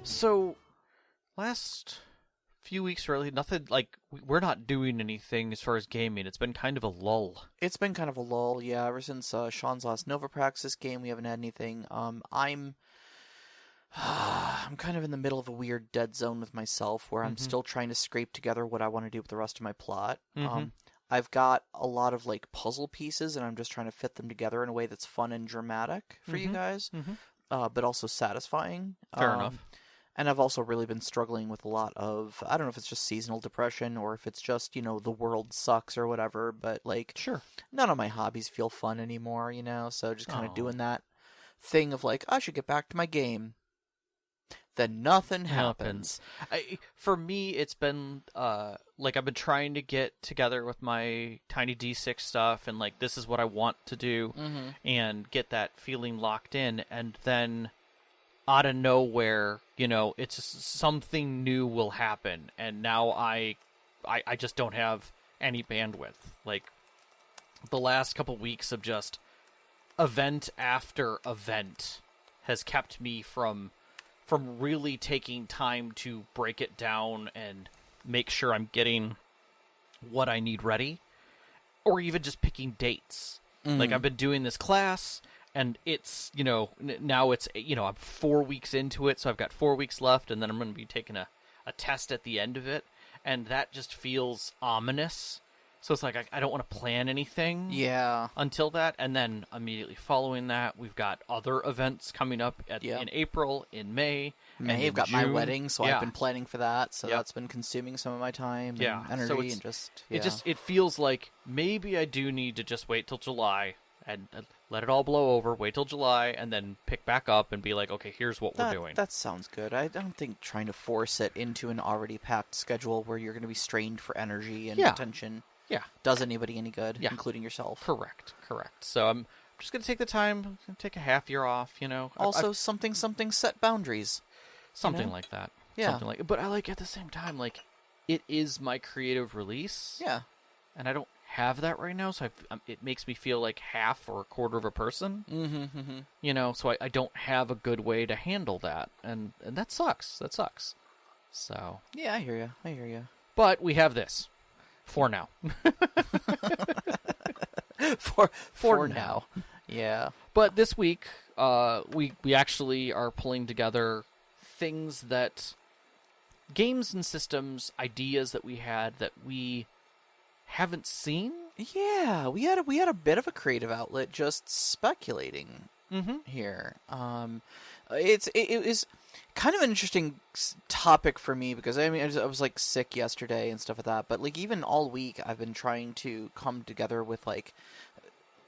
So, last few weeks, really, nothing, like, we're not doing anything as far as gaming. It's been kind of a lull. It's been kind of a lull, yeah. Ever since Sean's last Nova Praxis game, we haven't had anything. I'm kind of in the middle of a weird dead zone with myself, where I'm still trying to scrape together what I want to do with the rest of my plot. I've got a lot of, like, puzzle pieces, and I'm just trying to fit them together in a way that's fun and dramatic for you guys, but also satisfying. Fair enough. And I've also really been struggling with a lot of, I don't know if it's just seasonal depression or if it's just, the world sucks or whatever, but, like, Sure. none of my hobbies feel fun anymore, so just kind of doing that thing of, like, I should get back to my game. Then nothing happens. For me, it's been, like, I've been trying to get together with my Tiny D6 stuff, and, like, this is what I want to do, and get that feeling locked in, and then out of nowhere, it's something new will happen, and now I just don't have any bandwidth. Like, the last couple weeks of just event after event has kept me from really taking time to break it down and make sure I'm getting what I need ready, or even just picking dates. Like, I've been doing this class, and it's, now it's, I'm 4 weeks into it, so I've got 4 weeks left, and then I'm going to be taking a test at the end of it, and that just feels ominous. So it's like, I don't want to plan anything until that, and then immediately following that, we've got other events coming up in April, in May, and I've got June. my wedding, so I've been planning for that, so that's been consuming some of my time and energy, and it feels like maybe I do need to just wait till July and let it all blow over, wait till July, and then pick back up and be like, okay, here's what we're doing. That sounds good. I don't think trying to force it into an already packed schedule where you're going to be strained for energy and attention does anybody any good, including yourself. Correct. So I'm just going to take the time, take a half year off, Also, something set boundaries. Something like that. Yeah. But I like, at the same time, like, it is my creative release. Yeah. And I don't have that right now, so it makes me feel like half or a quarter of a person. So I don't have a good way to handle that, and that sucks. So yeah, I hear you. But we have this for now. for now. Yeah. But this week, we actually are pulling together things that games and systems, ideas that we had that we haven't seen. Yeah, we had a bit of a creative outlet just speculating here. It was kind of an interesting topic for me because I was like sick yesterday and stuff like that, but like even all week I've been trying to come together with like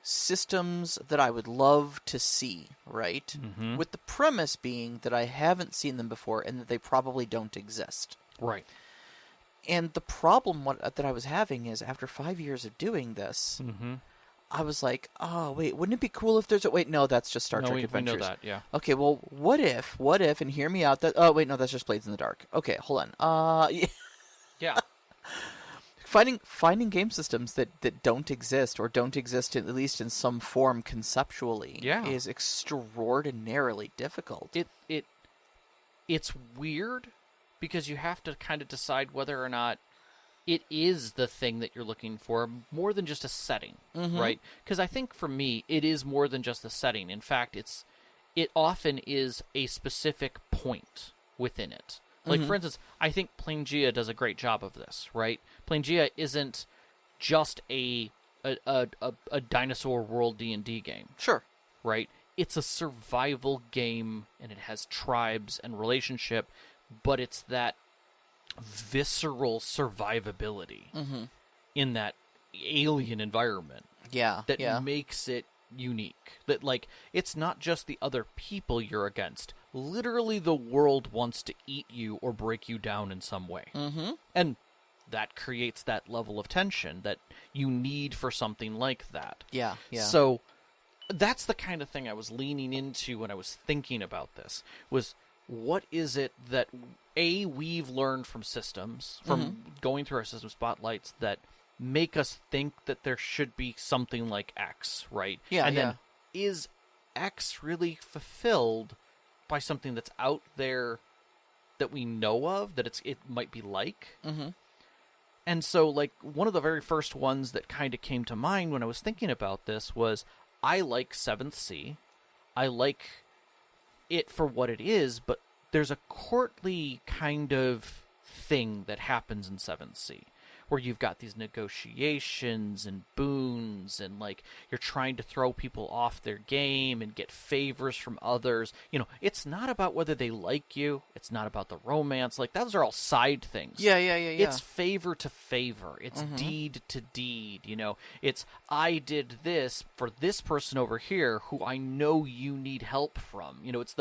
systems that I would love to see, right? With the premise being that I haven't seen them before and that they probably don't exist. Right. And the problem that I was having is after 5 years of doing this, I was like, oh, wait, wouldn't it be cool if there's a... Wait, no, that's just Star Trek Adventures. We know that, yeah. Okay, well, what if, and hear me out, that... Oh, wait, no, that's just Blades in the Dark. Okay, hold on. Yeah. Finding game systems that don't exist, or don't exist at least in some form conceptually, is extraordinarily difficult. It's weird, because you have to kind of decide whether or not it is the thing that you're looking for, more than just a setting, right? Because I think for me, it is more than just the setting. In fact, it often is a specific point within it. Like, for instance, I think Planegea does a great job of this, right? Planegea isn't just a dinosaur world D&D game. Sure. Right? It's a survival game, and it has tribes and relationship, but it's that visceral survivability in that alien environment that makes it unique. That, like, it's not just the other people you're against. Literally, the world wants to eat you or break you down in some way. And that creates that level of tension that you need for something like that. Yeah. So that's the kind of thing I was leaning into when I was thinking about this, was what is it that, A, we've learned from systems, from going through our system spotlights, that make us think that there should be something like X, right? Then, is X really fulfilled by something that's out there that we know of that it might be like. Mm-hmm. And so, like, one of the very first ones that kind of came to mind when I was thinking about this was, I like 7th Sea. I like it for what it is, but there's a courtly kind of thing that happens in 7th Sea, where you've got these negotiations and boons, and, like, you're trying to throw people off their game and get favors from others. You know, it's not about whether they like you. It's not about the romance. Like, those are all side things. Yeah. It's favor to favor. It's deed to deed, you know. It's, I did this for this person over here who I know you need help from. You know, it's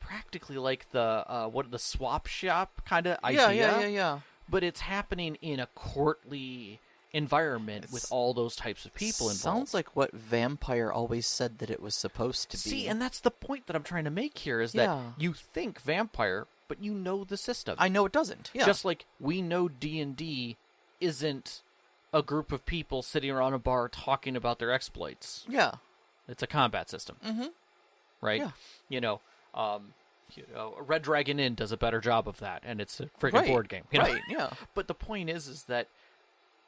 practically like the swap shop kind of idea. Yeah. But it's happening in a courtly environment with all those types of people involved. Sounds like what Vampire always said that it was supposed to be. See, and that's the point that I'm trying to make here, is that you think Vampire, but you know the system. I know it doesn't. Yeah. Just like we know D&D isn't a group of people sitting around a bar talking about their exploits. Yeah. It's a combat system. Mm-hmm. Right? Yeah. You know, Red Dragon Inn does a better job of that, and it's a freaking board game. You know? Right, yeah. But the point is that,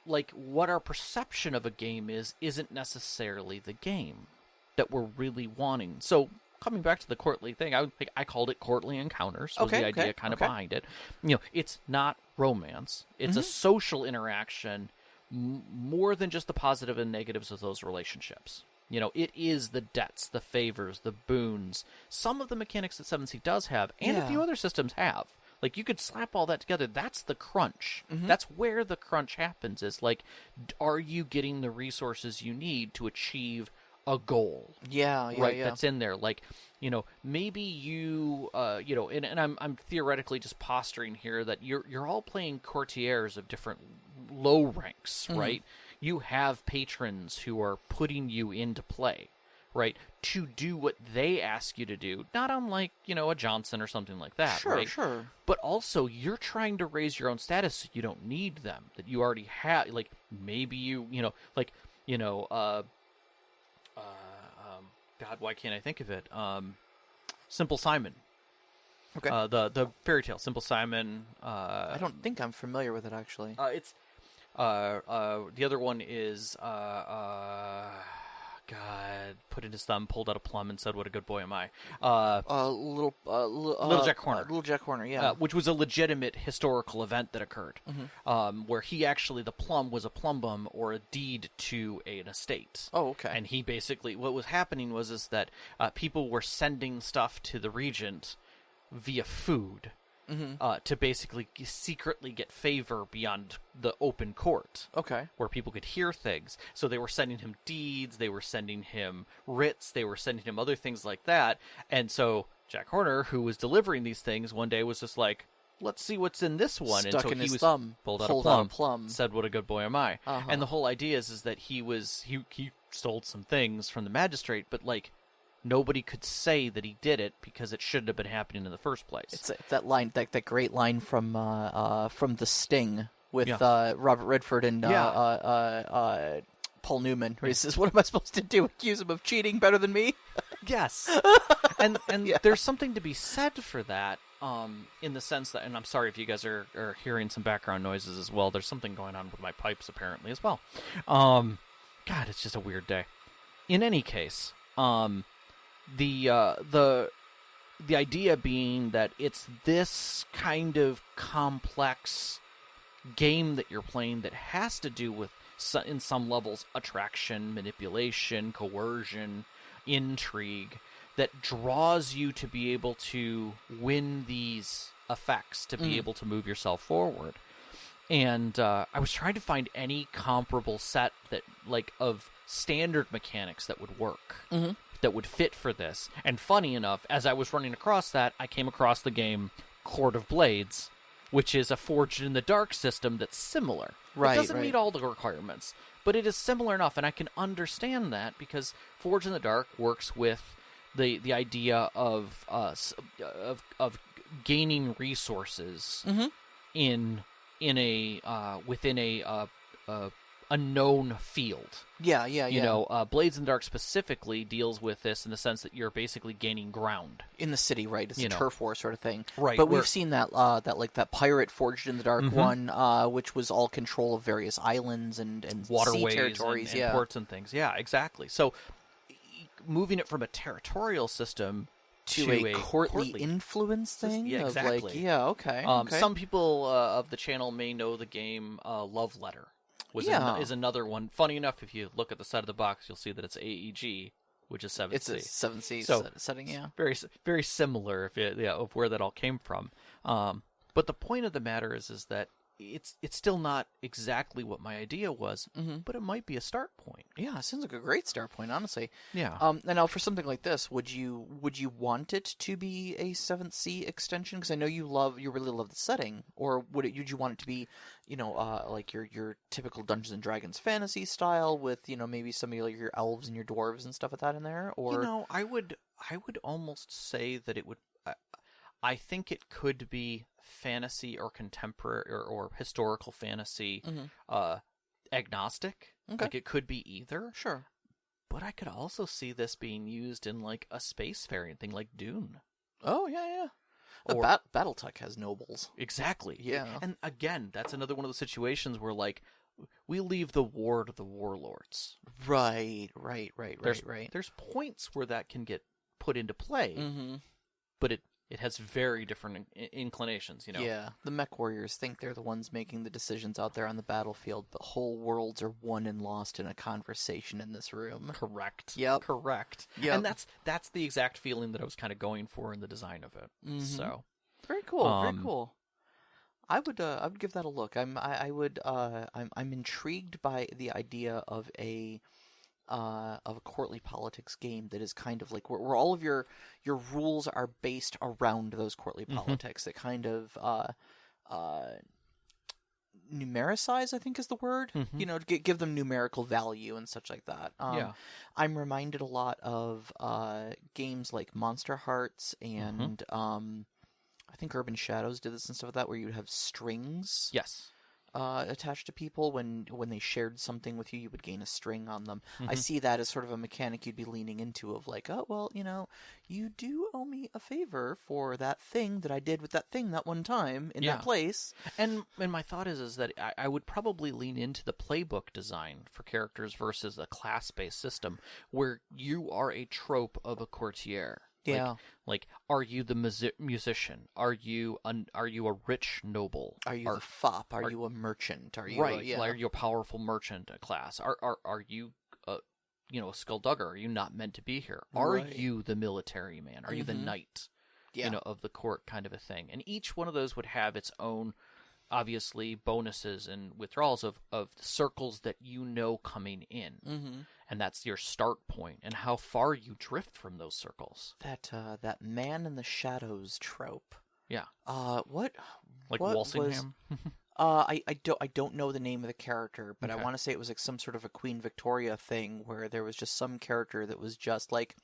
like, what our perception of a game isn't necessarily the game that we're really wanting. So, coming back to the courtly thing, I called it courtly encounters, was the idea kind of behind it. You know, it's not romance. It's a social interaction, more than just the positive and negatives of those relationships. You know, it is the debts, the favors, the boons. Some of the mechanics that 7th Sea does have, and a few other systems have. Like, you could slap all that together. That's the crunch. That's where the crunch happens, is, like, are you getting the resources you need to achieve a goal? Yeah. That's in there. Like, you know, maybe you, you know, and I'm theoretically just posturing here that you're all playing courtiers of different low ranks, right? You have patrons who are putting you into play, right, to do what they ask you to do, not unlike, you know, a Johnson or something like that, right? Sure. But also, you're trying to raise your own status so you don't need them, that you already have, like, maybe God, why can't I think of it? Simple Simon. Okay. The fairy tale, Simple Simon. I don't think I'm familiar with it, actually. It's... the other one is, God, put in his thumb, pulled out a plum, and said, "What a good boy am I." Little Jack Horner. Little Jack Horner, yeah. Which was a legitimate historical event that occurred, where he actually, the plum was a plumbum or a deed to an estate. Oh, okay. And he basically, what was happening was that people were sending stuff to the regent via food. To basically secretly get favor beyond the open court. Okay. Where people could hear things. So they were sending him deeds, they were sending him writs, they were sending him other things like that. And so Jack Horner, who was delivering these things, one day was just like, let's see what's in this one. Stuck and so in he his was thumb, pulled out a plum, said, "What a good boy am I." And the whole idea is that he stole some things from the magistrate, but, like, nobody could say that he did it because it shouldn't have been happening in the first place. It's that line, that great line from The Sting with Robert Redford and Paul Newman, where he says, "What am I supposed to do? Accuse him of cheating better than me?" Yes, and there's something to be said for that, in the sense that, and I'm sorry if you guys are hearing some background noises as well. There's something going on with my pipes apparently as well. God, it's just a weird day. In any case, the idea being that it's this kind of complex game that you're playing that has to do with, in some levels, attraction, manipulation, coercion, intrigue, that draws you to be able to win these effects, to be able to move yourself forward. And I was trying to find any comparable set that, like, of standard mechanics that would work. That would fit for this. And funny enough, as I was running across that, I came across the game Court of Blades, which is a Forged in the Dark system that's similar. It doesn't meet all the requirements, but it is similar enough, and I can understand that because Forged in the Dark works with the idea of gaining resources in a within a a known field. Yeah. You know, Blades in the Dark specifically deals with this in the sense that you're basically gaining ground in the city, right? It's a turf war sort of thing, right? But we've seen that pirate Forged in the Dark one, which was all control of various islands and waterways, sea territories, and ports and things. Yeah, exactly. So moving it from a territorial system to a courtly influence thing. Yeah, exactly. Okay. Some people of the channel may know the game Love Letter. Is another one. Funny enough, if you look at the side of the box, you'll see that it's AEG, which is 7C. It's a 7C setting, yeah. Very, very similar of where that all came from. But the point of the matter is that it's still not exactly what my idea was, but it might be a start point. Yeah, it sounds like a great start point, honestly. Yeah. And now for something like this, would you want it to be a 7th extension? Because I know you really love the setting, or would you want it to be, like your typical Dungeons and Dragons fantasy style with maybe some of your elves and your dwarves and stuff like that in there? Or I would almost say that it would. I think it could be fantasy or contemporary or historical fantasy agnostic. Okay. Like it could be either. Sure. But I could also see this being used in like a spacefaring thing like Dune. Oh, yeah. Battletech has nobles. Exactly. Yeah. And again, that's another one of those situations where like we leave the war to the warlords. Right. There's points where that can get put into play, but it has very different inclinations, Yeah, the mech warriors think they're the ones making the decisions out there on the battlefield, but whole worlds are won and lost in a conversation in this room. Correct. Yep. Correct. Yep. And that's the exact feeling that I was kind of going for in the design of it. So very cool. Very cool. I would give that a look. I'm intrigued by the idea of a courtly politics game that is kind of like where all of your rules are based around those courtly politics that kind of numericize, I think is the word, give them numerical value and such like that. I'm reminded a lot of games like Monster Hearts and I think Urban Shadows did this and stuff like that, where you would have strings. Yes. Attached to people when they shared something with you, you would gain a string on them. I see that as sort of a mechanic you'd be leaning into of like, oh well, you do owe me a favor for that thing that I did with that thing that one time in that place. And my thought is that I would probably lean into the playbook design for characters versus a class-based system where you are a trope of a courtier. Yeah. Like, are you the musician? Are you a rich noble? Are you the fop? Are you a merchant? Are you are you a powerful merchant class? Are you a skulldugger? Are you not meant to be here? Are you the military man? Are you the knight? Of the court kind of a thing. And each one of those would have its own, obviously, bonuses and withdrawals of the circles that coming in. And that's your start point, and how far you drift from those circles. That man in the shadows trope. Yeah. What Walsingham? I don't know the name of the character, but I want to say it was like some sort of a Queen Victoria thing where there was just some character that was just like,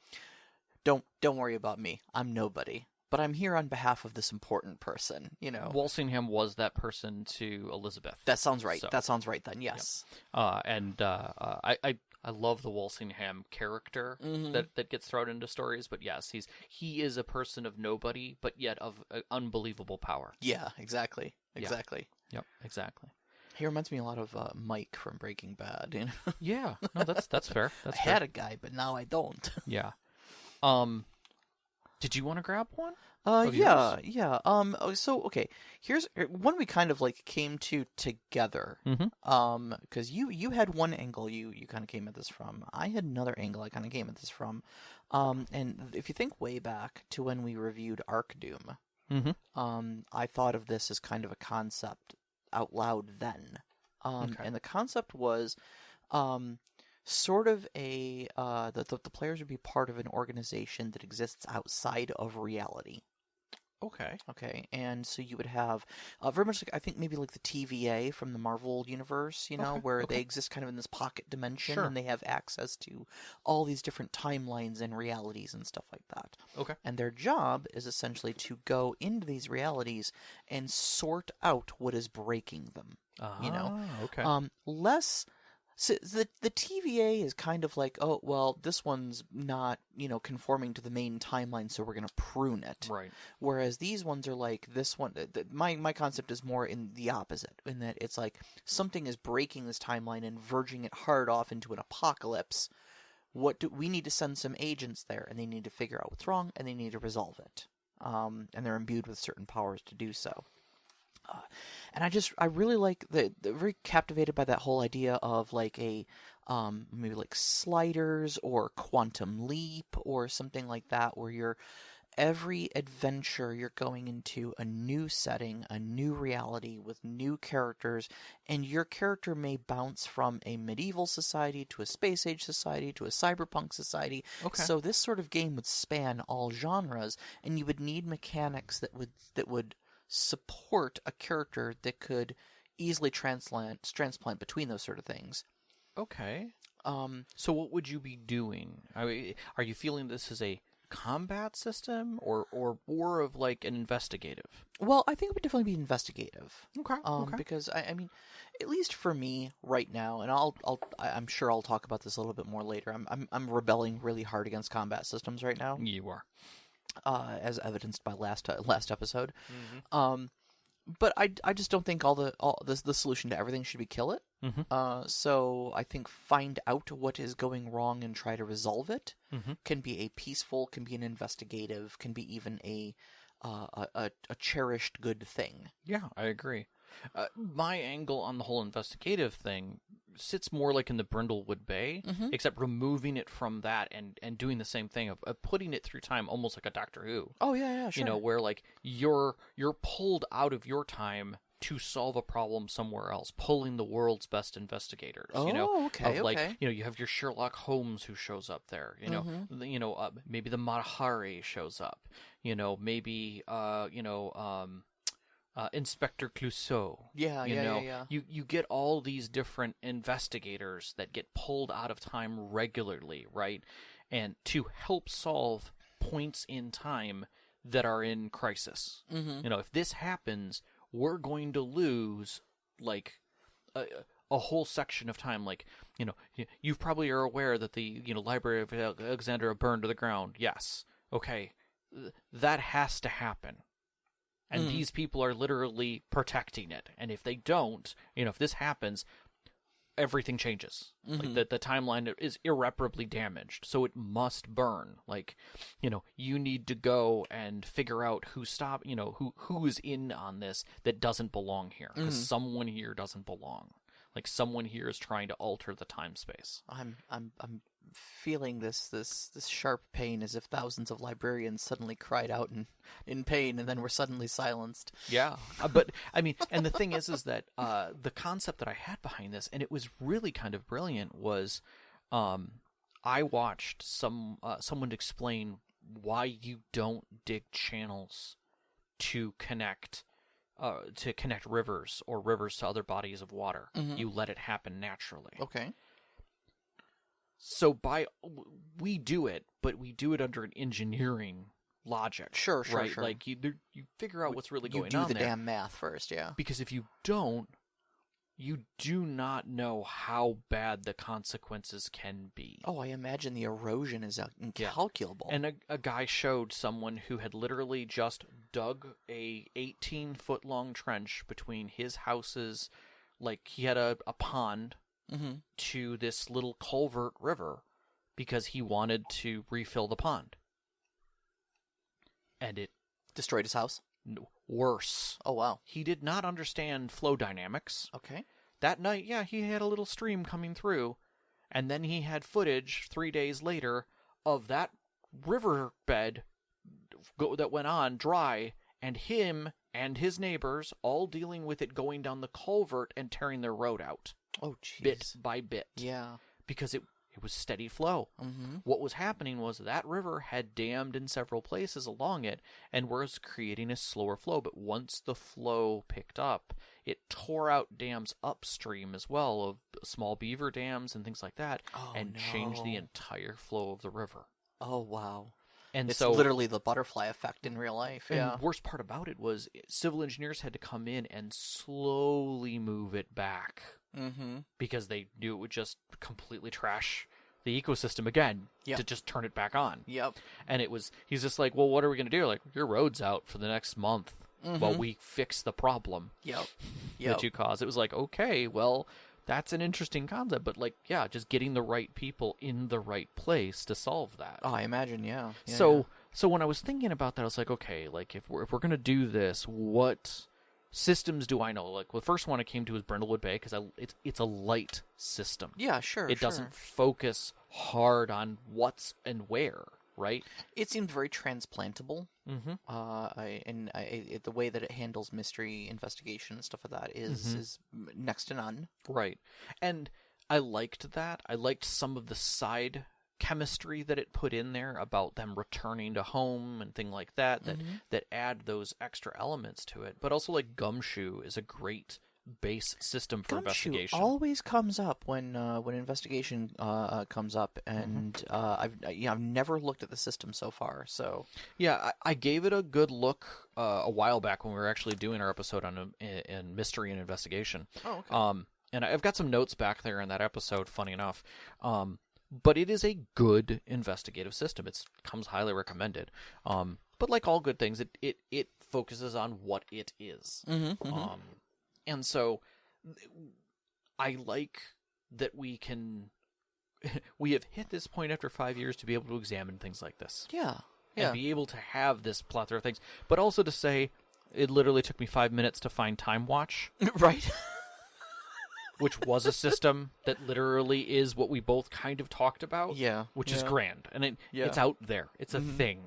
don't worry about me, I'm nobody, but I'm here on behalf of this important person. Walsingham was that person to Elizabeth. That sounds right. So, that sounds right then. Yes. Yep. I love the Walsingham character that gets thrown into stories, but yes, he is a person of nobody, but yet of unbelievable power. Yeah, exactly. Yep, exactly. He reminds me a lot of Mike from Breaking Bad. Yeah, no, that's fair. I had a guy, but now I don't. Yeah. Did you want to grab one? Yeah. So, okay, here's one we kind of like came to together. Because you had one angle you kind of came at this from. I had another angle I kind of came at this from. And if you think way back to when we reviewed Arc Doom, I thought of this as kind of a concept out loud then. And the concept was, sort of that the players would be part of an organization that exists outside of reality. Okay, and so you would have very much like, I think maybe like the TVA from the Marvel universe, where they exist kind of in this pocket dimension, and they have access to all these different timelines and realities and stuff like that. Okay. And their job is essentially to go into these realities and sort out what is breaking them. Okay. So the TVA is kind of like, oh, well, this one's not, conforming to the main timeline, so we're going to prune it. Right. Whereas these ones are like, this one, my concept is more in the opposite, in that it's like something is breaking this timeline and verging it hard off into an apocalypse. We need to send some agents there, and they need to figure out what's wrong, and they need to resolve it. And they're imbued with certain powers to do so. And I really like they're very captivated by that whole idea of like a maybe like Sliders or Quantum Leap or something like that, where every adventure you're going into a new setting, a new reality with new characters, and your character may bounce from a medieval society to a space age society to a cyberpunk society. Okay. So this sort of game would span all genres, and you would need mechanics that would support a character that could easily transplant between those sort of things. Okay. So what would you be doing? Are you feeling this as a combat system or more of like an investigative? Well, I think it would definitely be investigative. Okay. Because I mean, at least for me right now, and I'm sure I'll talk about this a little bit more later. I'm rebelling really hard against combat systems right now. You are. As evidenced by last episode. Mm-hmm. But I just don't think the solution to everything should be kill it. Mm-hmm. So I think find out what is going wrong and try to resolve it can be a peaceful, can be an investigative, can be even a cherished good thing. Yeah, I agree. My angle on the whole investigative thing sits more like in the Brindlewood Bay, except removing it from that and doing the same thing of putting it through time, almost like a Doctor Who. Oh yeah, sure. Where like you're pulled out of your time to solve a problem somewhere else, pulling the world's best investigators. Okay. You have your Sherlock Holmes who shows up there. Maybe the Mata Hari shows up. Maybe Inspector Clouseau. Yeah. You get all these different investigators that get pulled out of time regularly, right? And to help solve points in time that are in crisis. If this happens, we're going to lose like a whole section of time. Like, you probably are aware that the Library of Alexandria burned to the ground. Yes. Okay. That has to happen. And these people are literally protecting it. And if they don't, if this happens, everything changes. Like the timeline is irreparably damaged. So it must burn. Like, you need to go and figure out who's in on this that doesn't belong here. Because someone here doesn't belong. Like someone here is trying to alter the time space. I'm feeling this sharp pain, as if thousands of librarians suddenly cried out in pain and then were suddenly silenced. Yeah, but I mean, and the thing is that the concept that I had behind this, and it was really kind of brilliant, was I watched someone explain why you don't dig channels to connect rivers or rivers to other bodies of water. You let it happen naturally. Okay. So we do it, but we do it under an engineering logic. Sure. Right? Like you figure out what's really going on there. You do the damn math first, yeah. Because if you don't, you do not know how bad the consequences can be. Oh, I imagine the erosion is incalculable. Yeah. And a guy showed someone who had literally just dug a 18-foot long trench between his houses. Like he had a pond to this little culvert river because he wanted to refill the pond. And it destroyed his house? Worse. Oh, wow. He did not understand flow dynamics. Okay. That night, yeah, he had a little stream coming through, and then he had footage 3 days later of that riverbed that went on dry, and him and his neighbors all dealing with it going down the culvert and tearing their road out. Oh, jeez. Bit by bit. Yeah. Because it was steady flow. What was happening was that river had dammed in several places along it and was creating a slower flow. But once the flow picked up, it tore out dams upstream as well, of small beaver dams and things like that, changed the entire flow of the river. Oh, wow. And it's so, literally the butterfly effect in real life. And yeah. the worst part about it was civil engineers had to come in and slowly move it back because they knew it would just completely trash the ecosystem again to just turn it back on. Yep. And he's just like, well, what are we going to do? Like, your road's out for the next month while we fix the problem that you caused. It was like, okay, well, that's an interesting concept, but like, yeah, just getting the right people in the right place to solve that. Oh, I imagine, yeah. So when I was thinking about that, I was like, okay, like if we're going to do this, what systems do I know? Like, the first one I came to was Brindlewood Bay, because it's a light system. Yeah, sure. It doesn't focus hard on what's and where, right? It seemed very transplantable. The way that it handles mystery investigation and stuff like that is next to none. Right. And I liked that. I liked some of the side chemistry that it put in there about them returning to home and thing like that that add those extra elements to it. But also, like, Gumshoe is a great base system for investigation. Always comes up when investigation comes up, and I've never looked at the system so far. So yeah, I gave it a good look a while back when we were actually doing our episode on in mystery and investigation. Oh, okay. And I've got some notes back there in that episode. Funny enough. But it is a good investigative system. It comes highly recommended. But like all good things, it focuses on what it is. And so I like that we have hit this point after 5 years to be able to examine things like this. Yeah. And be able to have this plethora of things. But also to say, it literally took me 5 minutes to find Time Watch. Right. Which was a system that literally is what we both kind of talked about. Yeah. Which is grand. And it's out there. It's a thing.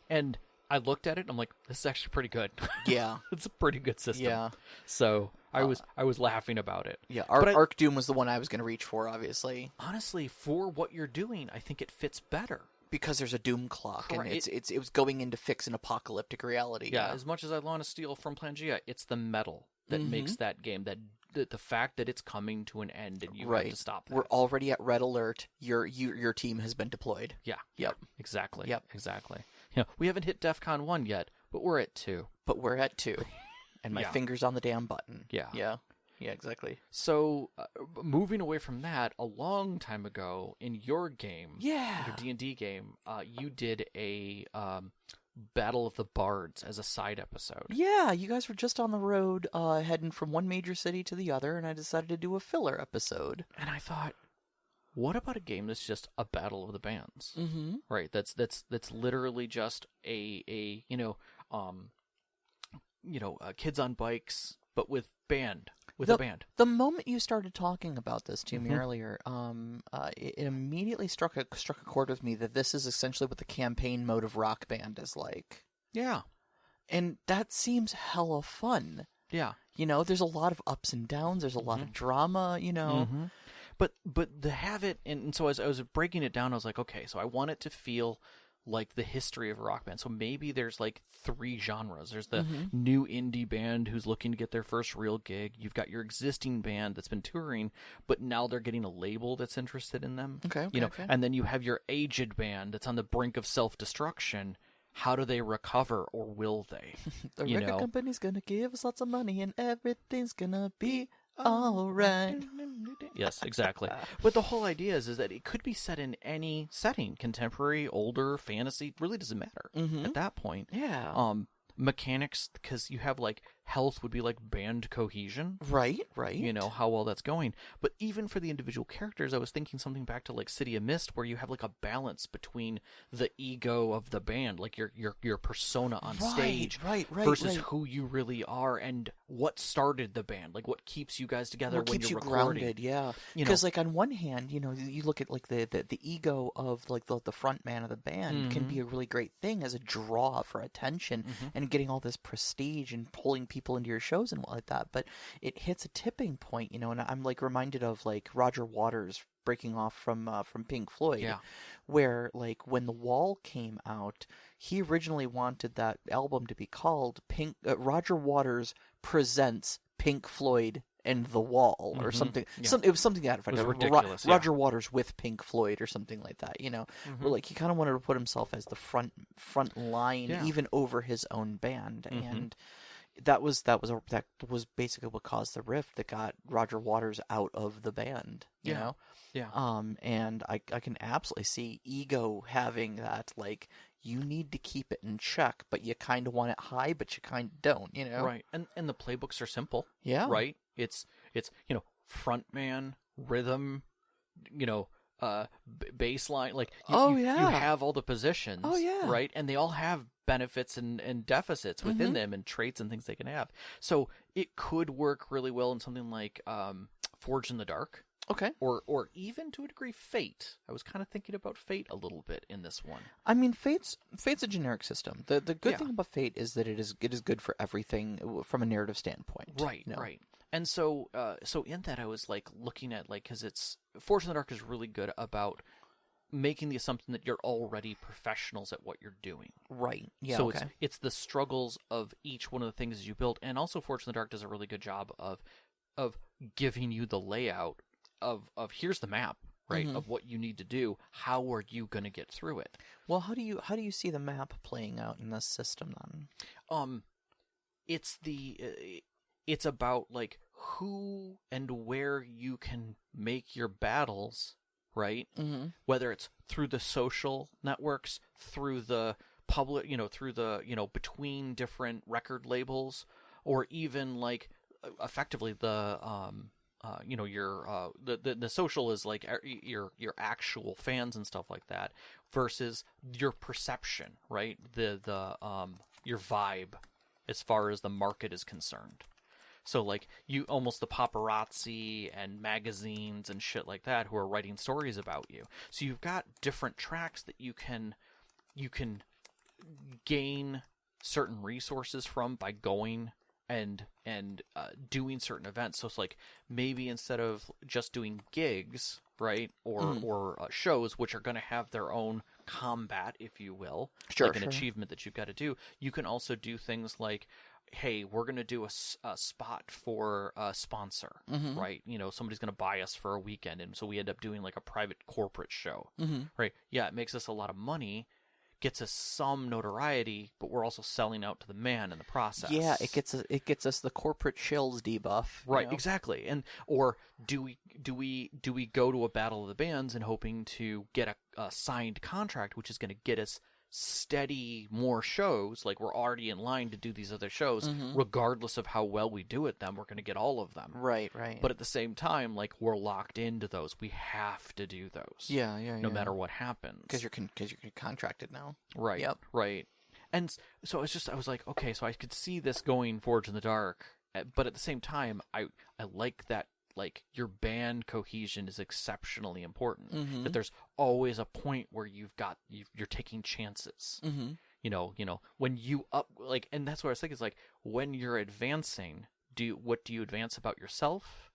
And I looked at it and I'm like, this is actually pretty good. Yeah. It's a pretty good system. Yeah. So I was laughing about it. Yeah. Arc Doom was the one I was going to reach for, obviously. Honestly, for what you're doing, I think it fits better. Because there's a Doom clock, Correct. and it was going in to fix an apocalyptic reality. Yeah, as much as I want to steal from Pangea, it's the metal that makes that game, the fact that it's coming to an end and you have to stop that. We're already at red alert. Your team has been deployed. Yeah. Yep. Exactly. Yep. Exactly. You know, we haven't hit DEFCON 1 yet, but we're at 2. And my finger's on the damn button. Yeah. Yeah. Yeah, exactly. So, moving away from that, a long time ago in your game, your D&D game, you did a Battle of the Bards as a side episode. Yeah, you guys were just on the road heading from one major city to the other, and I decided to do a filler episode. And I thought, what about a game that's just a battle of the bands? Mm-hmm. Right, that's literally just a kids on bikes, but with band. A band. The moment you started talking about this to me earlier, it immediately struck a chord with me that this is essentially what the campaign mode of Rock Band is like. Yeah. And that seems hella fun. Yeah. You know, there's a lot of ups and downs, there's a lot of drama, you know. Mm-hmm. But to have it, and so as I was breaking it down, I was like, okay, so I want it to feel like the history of a rock band. So maybe there's like 3 genres. There's the new indie band who's looking to get their first real gig. You've got your existing band that's been touring, but now they're getting a label that's interested in them. Okay. And then you have your aged band that's on the brink of self-destruction. How do they recover, or will they? The record company's gonna give us lots of money and everything's gonna be all right. Yes, exactly. But the whole idea is that it could be set in any setting, contemporary, older, fantasy, really doesn't matter at that point. Yeah. Mechanics, because you have like health would be like band cohesion. Right. You know, how well that's going. But even for the individual characters, I was thinking something back to like City of Mist, where you have like a balance between the ego of the band, like your persona on stage, versus who you really are and what started the band, like what keeps you guys together what when keeps you're you recording. Grounded, yeah. Because like on one hand, you know, you look at like the ego of like the front man of the band can be a really great thing as a draw for attention and getting all this prestige and pulling people into your shows and what like that. But it hits a tipping point, you know, and I'm like reminded of like Roger Waters breaking off from Pink Floyd, where like when The Wall came out, he originally wanted that album to be called Roger Waters Presents Pink Floyd and The Wall, or something. It was something that was ridiculous. Roger Waters with Pink Floyd, or something like that. You know, where like he kind of wanted to put himself as the front line, even over his own band. And that was basically what caused the rift that got Roger Waters out of the band. You know? Yeah. And I can absolutely see Ego having that, like, you need to keep it in check, but you kind of want it high, but you kind of don't, you know? Right. And the playbooks are simple. Yeah. Right? It's frontman, rhythm, bass line, like you have all the positions. Oh, yeah. Right? And they all have benefits and deficits within them and traits and things they can have. So it could work really well in something like Forge in the Dark. Okay. Or even to a degree Fate. I was kind of thinking about Fate a little bit in this one. I mean, Fate's a generic system. The good thing about Fate is that it is good for everything from a narrative standpoint. Right, right. And so in that I was like looking at, like, because it's Forge in the Dark is really good about making the assumption that you're already professionals at what you're doing. Right. Yeah. So it's the struggles of each one of the things you build, and also Forge in the Dark does a really good job of giving you the layout of here's the map, right, of what you need to do. How are you going to get through it? Well, how do you see the map playing out in this system then? It's about, like, who and where you can make your battles, right? Whether it's through the social networks, through the public, through the, between different record labels, or even, like, effectively the the social is like your actual fans and stuff like that, versus your perception, right? Your vibe as far as the market is concerned. So, like, you almost the paparazzi and magazines and shit like that who are writing stories about you. So you've got different tracks that you can gain certain resources from by going and doing certain events. So it's like, maybe instead of just doing gigs, right, or shows, which are going to have their own combat, if you will, like an achievement that you've got to do, you can also do things like, hey, we're going to do a spot for a sponsor, right? Somebody's going to buy us for a weekend, and so we end up doing like a private corporate show, right? Yeah, it makes us a lot of money, gets us some notoriety, but we're also selling out to the man in the process. Yeah, it gets us the corporate shills debuff. Right, exactly. And or do we go to a battle of the bands and hoping to get a signed contract, which is going to get us steady more shows, like we're already in line to do these other shows, regardless of how well we do at them, we're going to get all of them. Right. But at the same time, like, we're locked into those. We have to do those. No matter what happens. Because you're contracted now. Right. Yep. Right. And so I was like, okay, so I could see this going Forge in the Dark, but at the same time, I like that, like, your band cohesion is exceptionally important. That there's always a point where you're taking chances. When you and that's what I was thinking, is like, when you're advancing, what do you advance about yourself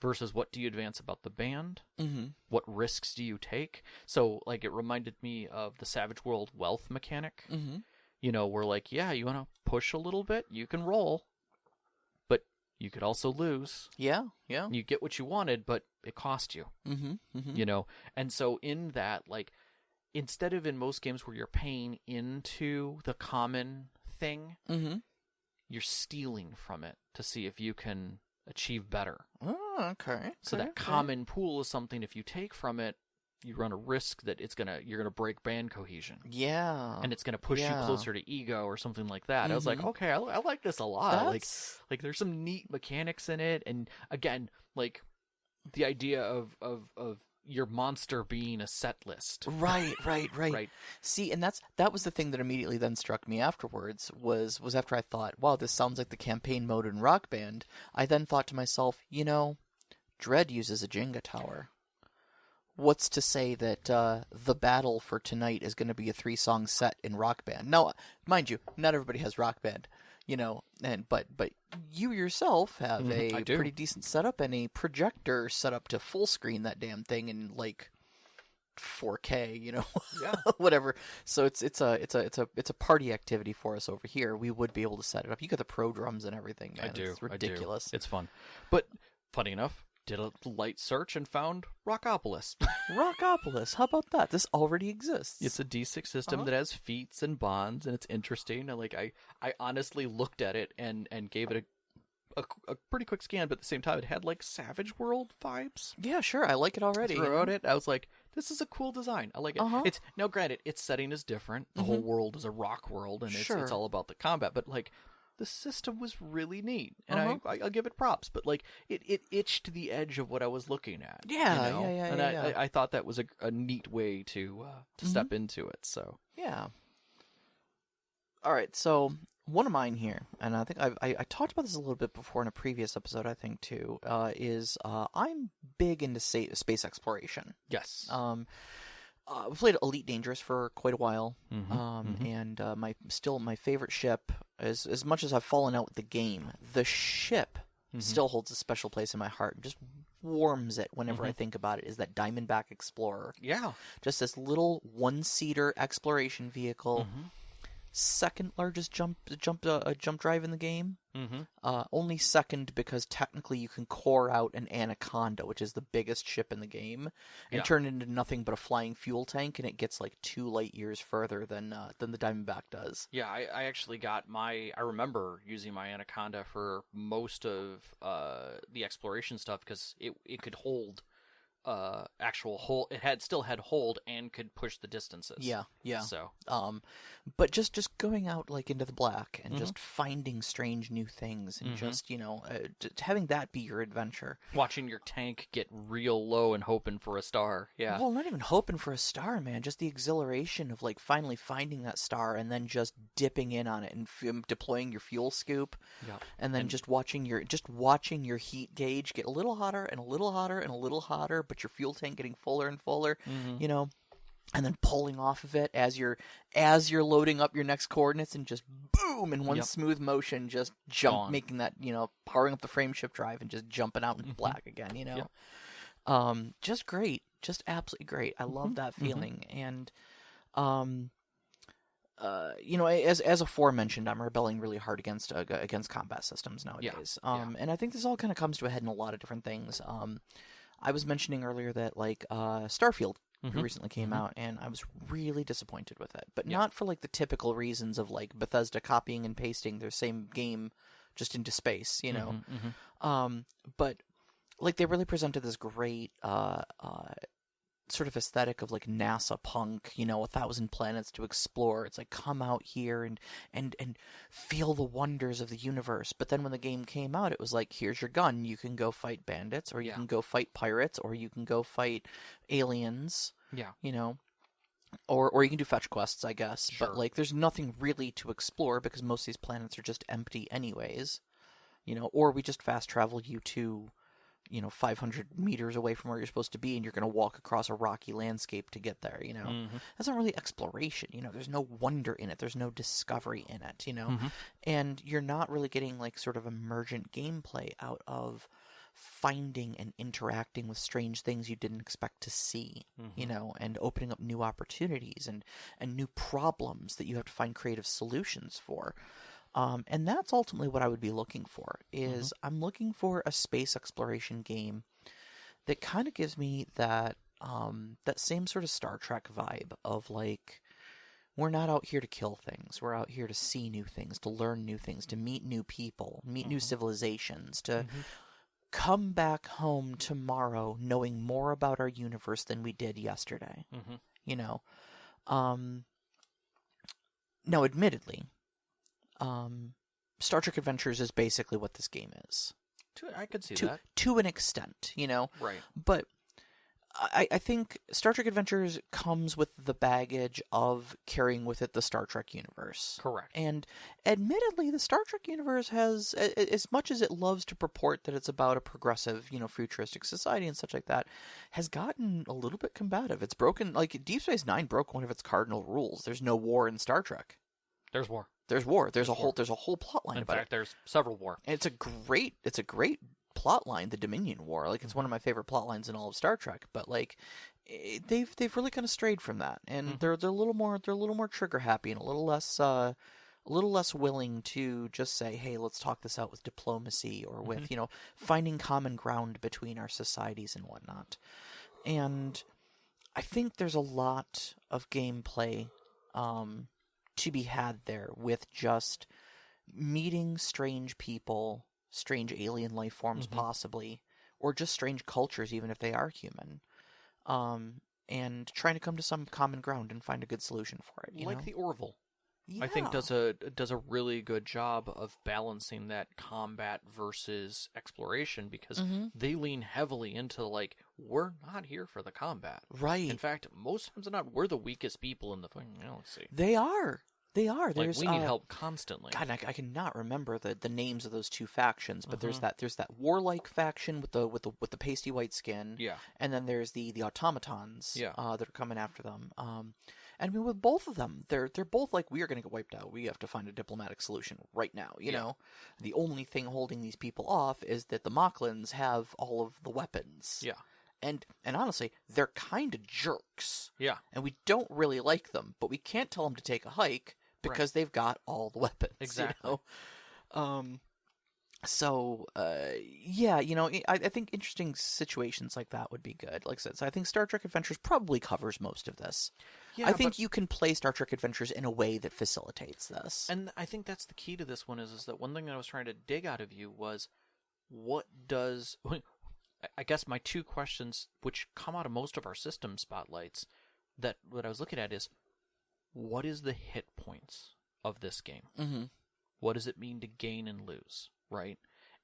versus what do you advance about the band? What risks do you take? So, like, it reminded me of the Savage World wealth mechanic. Where, like, yeah, you want to push a little bit, you can roll, but you could also lose. Yeah. You get what you wanted, but it cost you. And so in that, like, instead of in most games where you're paying into the common thing, you're stealing from it to see if you can achieve better. Oh, okay. So that common pool is something, if you take from it, you run a risk that you're gonna break band cohesion. Yeah. And it's gonna push you closer to ego or something like that. I was like, okay, I like this a lot. Like there's some neat mechanics in it, and again, like, the idea of your monster being a set list. Right. See, and that was the thing that immediately then struck me afterwards, was after I thought, wow, this sounds like the campaign mode in Rock Band. I then thought to myself, Dread uses a Jenga tower. What's to say that the battle for tonight is going to be a 3-song set in Rock Band? Now, mind you, not everybody has Rock Band, but you yourself have a pretty decent setup and a projector set up to full screen that damn thing in, like, 4K, whatever. So it's a party activity for us over here. We would be able to set it up. You got the pro drums and everything, man. It's ridiculous. It's fun. But funny enough, did a light search and found Rockopolis. Rockopolis. How about that? This already exists. It's a D6 system that has feats and bonds, and it's interesting. And I honestly looked at it and gave it a pretty quick scan, but at the same time, it had like Savage World vibes. Yeah, sure. I like it already. Throughout it, I was like, this is a cool design. I like it. It's now granted, its setting is different. The whole world is a rock world, and it's all about the combat. But like, the system was really neat, and I'll give it props. But like, it itched the edge of what I was looking at. Yeah, you know? And I thought that was a neat way to step into it. So yeah. All right, so one of mine here, and I think I talked about this a little bit before in a previous episode, I think too, is I'm big into space exploration. Yes. We played Elite Dangerous for quite a while, and my favorite ship, as much as I've fallen out with the game, the ship still holds a special place in my heart. And just warms it whenever I think about it. Is that Diamondback Explorer? Yeah. Just this little one-seater exploration vehicle. Second largest jump drive in the game. Only second because technically you can core out an Anaconda, which is the biggest ship in the game, and turn it into nothing but a flying fuel tank, and it gets like 2 light years further than the Diamondback does. Yeah, I actually got I remember using my Anaconda for most of the exploration stuff because it could hold actual hold. It still had hold and could push the distances. Yeah. So, but just going out like into the black and just finding strange new things and just just having that be your adventure. Watching your tank get real low and hoping for a star. Yeah. Well, not even hoping for a star, man. Just the exhilaration of like finally finding that star and then just dipping in on it and deploying your fuel scoop. Yeah. And then just watching your heat gauge get a little hotter and a little hotter and a little hotter, but your fuel tank getting fuller and fuller, and then pulling off of it as you're loading up your next coordinates and just boom in one smooth motion, just jump, making that, powering up the frame shift drive and just jumping out into black again, just great, just absolutely great. I love that feeling. And, as aforementioned, I'm rebelling really hard against combat systems nowadays. And I think this all kind of comes to a head in a lot of different things. I was mentioning earlier that like Starfield recently came out, and I was really disappointed with it. But not for like the typical reasons of like Bethesda copying and pasting their same game just into space, But like they really presented this great sort of aesthetic of like NASA punk, 1,000 planets to explore. It's like, come out here and feel the wonders of the universe. But then when the game came out, it was like, here's your gun. You can go fight bandits, or you can go fight pirates, or you can go fight aliens. Yeah. Or you can do fetch quests, I guess. Sure. But like, there's nothing really to explore because most of these planets are just empty anyways. Or we just fast travel you to 500 meters away from where you're supposed to be, and you're going to walk across a rocky landscape to get there, That's not really exploration, There's no wonder in it. There's no discovery in it, And you're not really getting, like, sort of emergent gameplay out of finding and interacting with strange things you didn't expect to see, and opening up new opportunities and new problems that you have to find creative solutions for. And that's ultimately what I would be looking for, is I'm looking for a space exploration game that kind of gives me that same sort of Star Trek vibe of like, we're not out here to kill things. We're out here to see new things, to learn new things, to meet new people, meet new civilizations, to come back home tomorrow knowing more about our universe than we did yesterday. Now, admittedly, Star Trek Adventures is basically what this game is. I could see that. To an extent, Right. But I think Star Trek Adventures comes with the baggage of carrying with it the Star Trek universe. Correct. And admittedly, the Star Trek universe has, as much as it loves to purport that it's about a progressive, futuristic society and such like that, has gotten a little bit combative. It's broken, like Deep Space Nine broke one of its cardinal rules. There's no war in Star Trek. There's war. There's war. There's a whole plot line about it. In fact, there's several war. And it's a great plot line, the Dominion War. Like, it's one of my favorite plot lines in all of Star Trek. But like, they've really kind of strayed from that, and they're a little more trigger happy and a little less a little less willing to just say, hey, let's talk this out with diplomacy or with, finding common ground between our societies and whatnot. And I think there's a lot of gameplay to be had there with just meeting strange people, strange alien life forms possibly, or just strange cultures even if they are human, and trying to come to some common ground and find a good solution for it. Like the Orville. Yeah. I think does a really good job of balancing that combat versus exploration, because they lean heavily into, like, we're not here for the combat. Right. In fact, most times they're not. We're the weakest people in the thing. Let's see. They are. Like, we need help constantly. God, I cannot remember the names of those two factions, but there's that warlike faction with the pasty white skin. Yeah. And then there's the automatons. Yeah. That are coming after them. And I mean, with both of them, they're both like, we are going to get wiped out. We have to find a diplomatic solution right now. You know, the only thing holding these people off is that the Mocklins have all of the weapons. Yeah. And honestly, they're kind of jerks. Yeah. And we don't really like them, but we can't tell them to take a hike because they've got all the weapons. Exactly. I think interesting situations like that would be good. Like I said, so I think Star Trek Adventures probably covers most of this. Yeah, I think you can play Star Trek Adventures in a way that facilitates this. And I think that's the key to this one is that one thing that I was trying to dig out of you was, what does... I guess my two questions, which come out of most of our system spotlights, that what I was looking at is, what is the hit points of this game? Mm-hmm. What does it mean to gain and lose, right?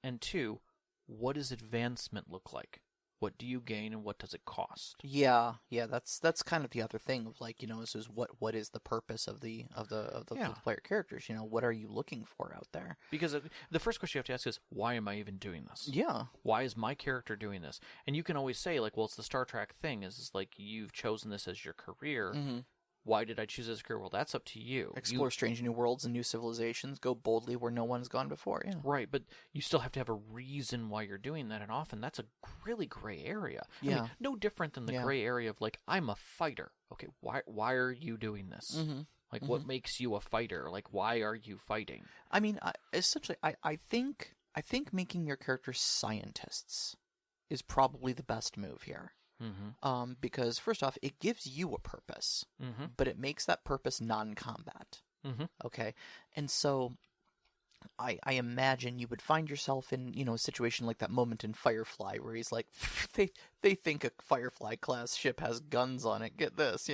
And two, what does advancement look like? What do you gain and what does it cost? Yeah, that's kind of the other thing of, like, this is what is the purpose of the player characters? What are you looking for out there? Because the first question you have to ask is, why am I even doing this? Yeah. Why is my character doing this? And you can always say, like, well, it's the Star Trek thing. Is like, you've chosen this as your career. Mm-hmm. Why did I choose this career? Well, that's up to you. Explore strange new worlds and new civilizations. Go boldly where no one's gone before. Yeah. Right, but you still have to have a reason why you're doing that, and often that's a really gray area. Yeah. I mean, no different than the gray area of, like, I'm a fighter. Okay, why are you doing this? Mm-hmm. Like, what makes you a fighter? Like, why are you fighting? I mean, essentially, I think making your characters scientists is probably the best move here. Mm-hmm. Because first off, it gives you a purpose, but it makes that purpose non-combat. Mm-hmm. Okay, and so I imagine you would find yourself in a situation like that moment in Firefly where he's like, they think a Firefly class ship has guns on it. Get this,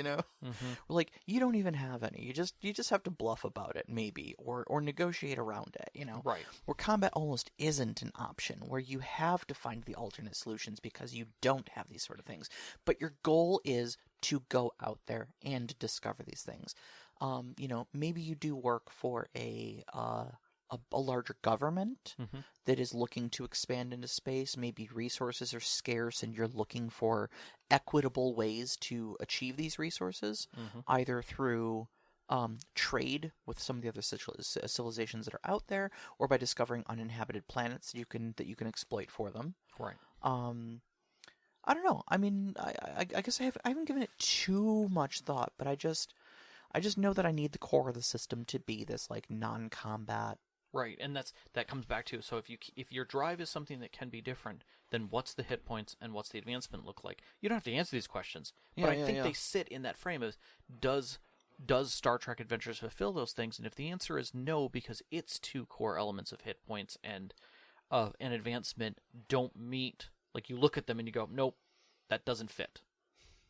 like, you don't even have any. You just have to bluff about it, maybe, or negotiate around it. Right. Where combat almost isn't an option, where you have to find the alternate solutions because you don't have these sort of things. But your goal is to go out there and discover these things. Maybe you do work for a larger government that is looking to expand into space. Maybe resources are scarce and you're looking for equitable ways to achieve these resources, either through trade with some of the other civilizations that are out there, or by discovering uninhabited planets that you can exploit for them. Right. I don't know. I mean, I guess I haven't given it too much thought, but I just know that I need the core of the system to be this, like, non-combat. Right, and that comes back to, so if your drive is something that can be different, then what's the hit points and what's the advancement look like? You don't have to answer these questions, but I think they sit in that frame of, does Star Trek Adventures fulfill those things? And if the answer is no, because its two core elements of hit points and advancement don't meet, like, you look at them and you go, nope, that doesn't fit,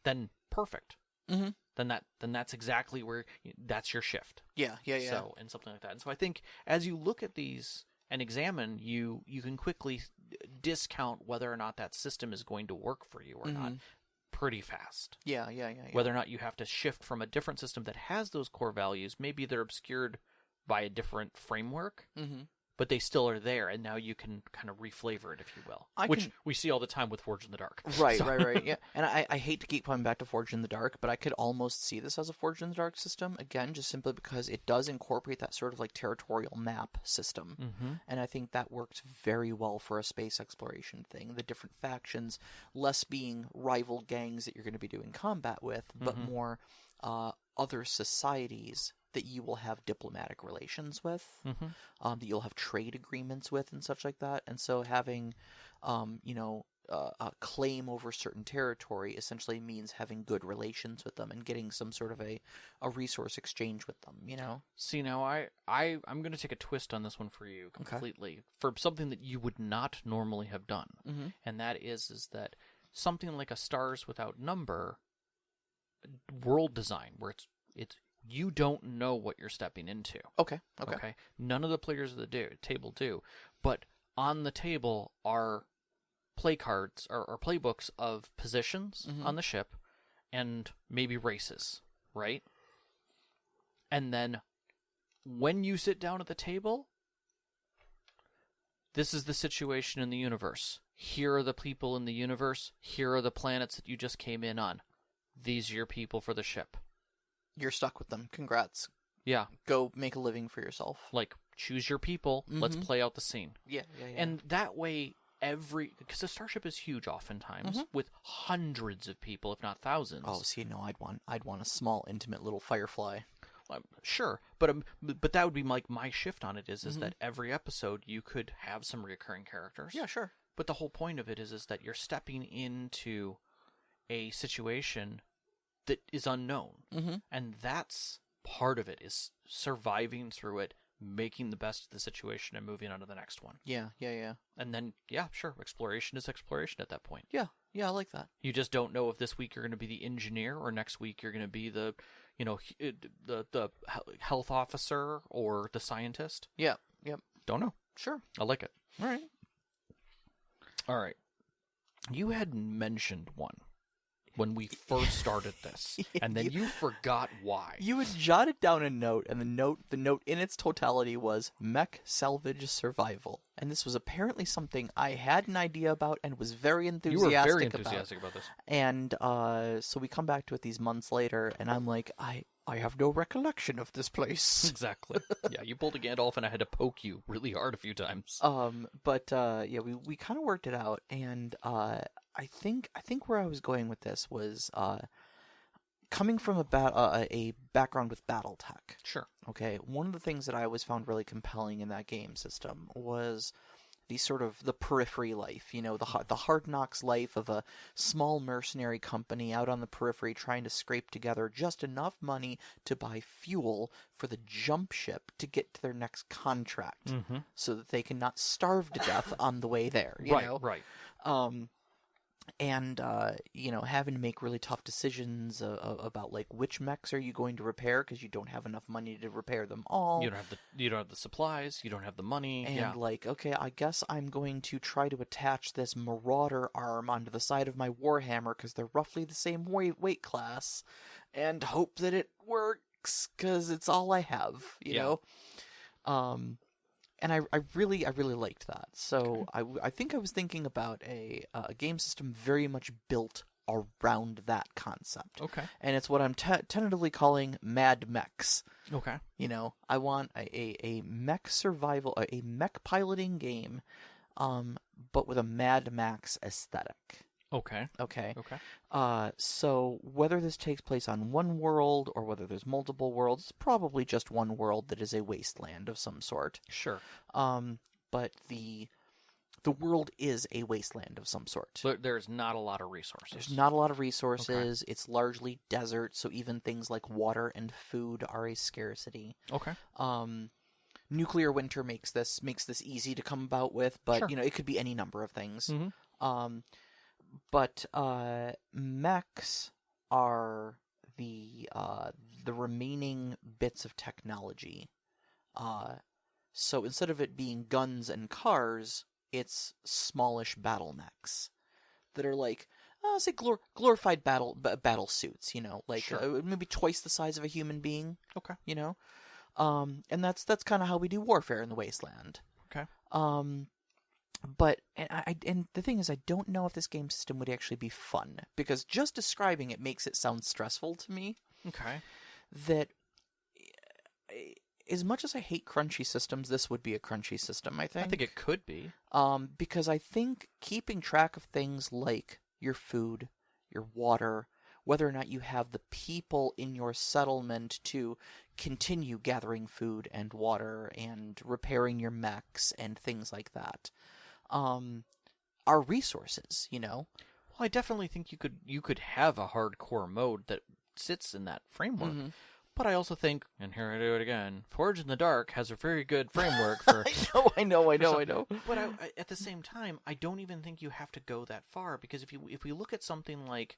then perfect. Mm-hmm. Then that's exactly where that's your shift. Yeah. So, and something like that. And so I think as you look at these and examine, you can quickly discount whether or not that system is going to work for you or not pretty fast. Yeah. Whether or not you have to shift from a different system that has those core values, maybe they're obscured by a different framework, but they still are there, and now you can kind of reflavor it, if you will. Which we see all the time with Forged in the Dark. Right. Yeah, and I hate to keep coming back to Forged in the Dark, but I could almost see this as a Forged in the Dark system, again, just simply because it does incorporate that sort of, like, territorial map system. And I think that works very well for a space exploration thing. The different factions, less being rival gangs that you're going to be doing combat with, but more other societies that you will have diplomatic relations with, that you'll have trade agreements with and such like that. And so having, a claim over certain territory essentially means having good relations with them and getting some sort of a resource exchange with them, See, now I'm going to take a twist on this one for you completely, for something that you would not normally have done. And that is that something like a Stars Without Number world design, where it's you don't know what you're stepping into. Okay. None of the players of the table do, but on the table are play cards or playbooks of positions on the ship and maybe races, right? And then when you sit down at the table, this is the situation in the universe. Here are the people in the universe. Here are the planets that you just came in on. These are your people for the ship. You're stuck with them. Congrats. Yeah. Go make a living for yourself. Like, choose your people. Let's play out the scene. Yeah. And that way, because the starship is huge oftentimes, with hundreds of people, if not thousands. Oh, see, no, I'd want a small, intimate little Firefly. Sure, but that would be like my shift on it is that every episode you could have some recurring characters. Yeah, sure. But the whole point of it is that you're stepping into a situation that is unknown, and that's part of it, is surviving through it, making the best of the situation, and moving on to the next one. Yeah. And then, sure, exploration is exploration at that point. Yeah, I like that. You just don't know if this week you're going to be the engineer, or next week you're going to be the health officer or the scientist. Yeah, yep. Don't know. Sure. I like it. All right. You had mentioned one when we first started this, and then you forgot why. You had jotted down a note, and the note in its totality was mech salvage survival. And this was apparently something I had an idea about and was very enthusiastic about. You were very enthusiastic about this. And so we come back to it these months later, and I'm like, I have no recollection of this place. Exactly. Yeah, you pulled a Gandalf, and I had to poke you really hard a few times. But we kind of worked it out, and I think where I was going with this was coming from a background with BattleTech. Sure. Okay, one of the things that I always found really compelling in that game system was the periphery life, the hard knocks life of a small mercenary company out on the periphery trying to scrape together just enough money to buy fuel for the jump ship to get to their next contract, so that they can not starve to death on the way there. Right. And having to make really tough decisions about like which mechs are you going to repair because you don't have enough money to repair them all. You don't have the supplies. You don't have the money. And okay, I guess I'm going to try to attach this Marauder arm onto the side of my Warhammer because they're roughly the same weight class, and hope that it works because it's all I have. You know. And I really liked that. So okay. I think I was thinking about a game system very much built around that concept. Okay. And it's what I'm tentatively calling Mad Mechs. Okay. I want a mech survival, a mech piloting game, but with a Mad Max aesthetic. Okay. So whether this takes place on one world or whether there's multiple worlds, it's probably just one world that is a wasteland of some sort. Sure. But the world is a wasteland of some sort. But there's not a lot of resources. There's not a lot of resources. Okay. It's largely desert, so even things like water and food are a scarcity. Okay. Nuclear winter makes this easy to come about with, but sure. It could be any number of things. Mm-hmm. But mechs are the remaining bits of technology. So instead of it being guns and cars, it's smallish battle mechs that are like, say glorified battle suits. Sure. Maybe twice the size of a human being. Okay. And that's kind of how we do warfare in the wasteland. Okay. But and the thing is, I don't know if this game system would actually be fun, because just describing it makes it sound stressful to me. Okay. That as much as I hate crunchy systems, this would be a crunchy system, I think. I think it could be. Because I think keeping track of things like your food, your water, whether or not you have the people in your settlement to continue gathering food and water and repairing your mechs and things like that, are resources, you know? Well, I definitely think you could have a hardcore mode that sits in that framework. Mm-hmm. But I also think, and here I do it again, Forge in the Dark has a very good framework for... I know. But at the same time, I don't even think you have to go that far, because if we look at something like